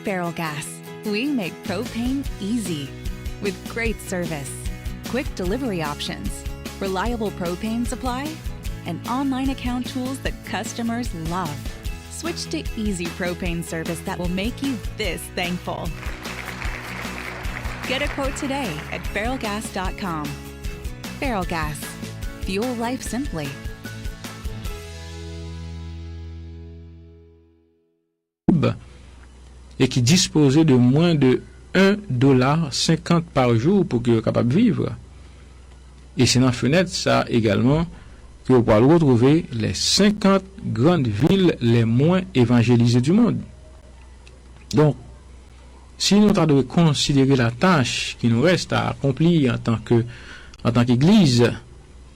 Feral Gas, we make propane easy. With great service, quick delivery options, reliable propane supply, and online account tools that customers love. Switch to easy propane service that will make you this thankful. Get a quote today at feralgas.com. Feral Gas. Fuel life simply. Et qui disposait de moins de $1.50 par jour pour que capable vivre. Et c'est dans la fenêtre ça également que vous pourrez retrouver les 50 grandes villes les moins évangélisées du monde. Donc, si nous devons considérer la tâche qui nous reste à accomplir en tant qu'Église,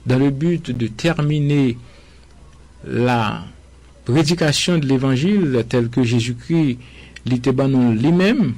dans le but de terminer la prédication de l'Évangile tel que Jésus-Christ l'était lui-même,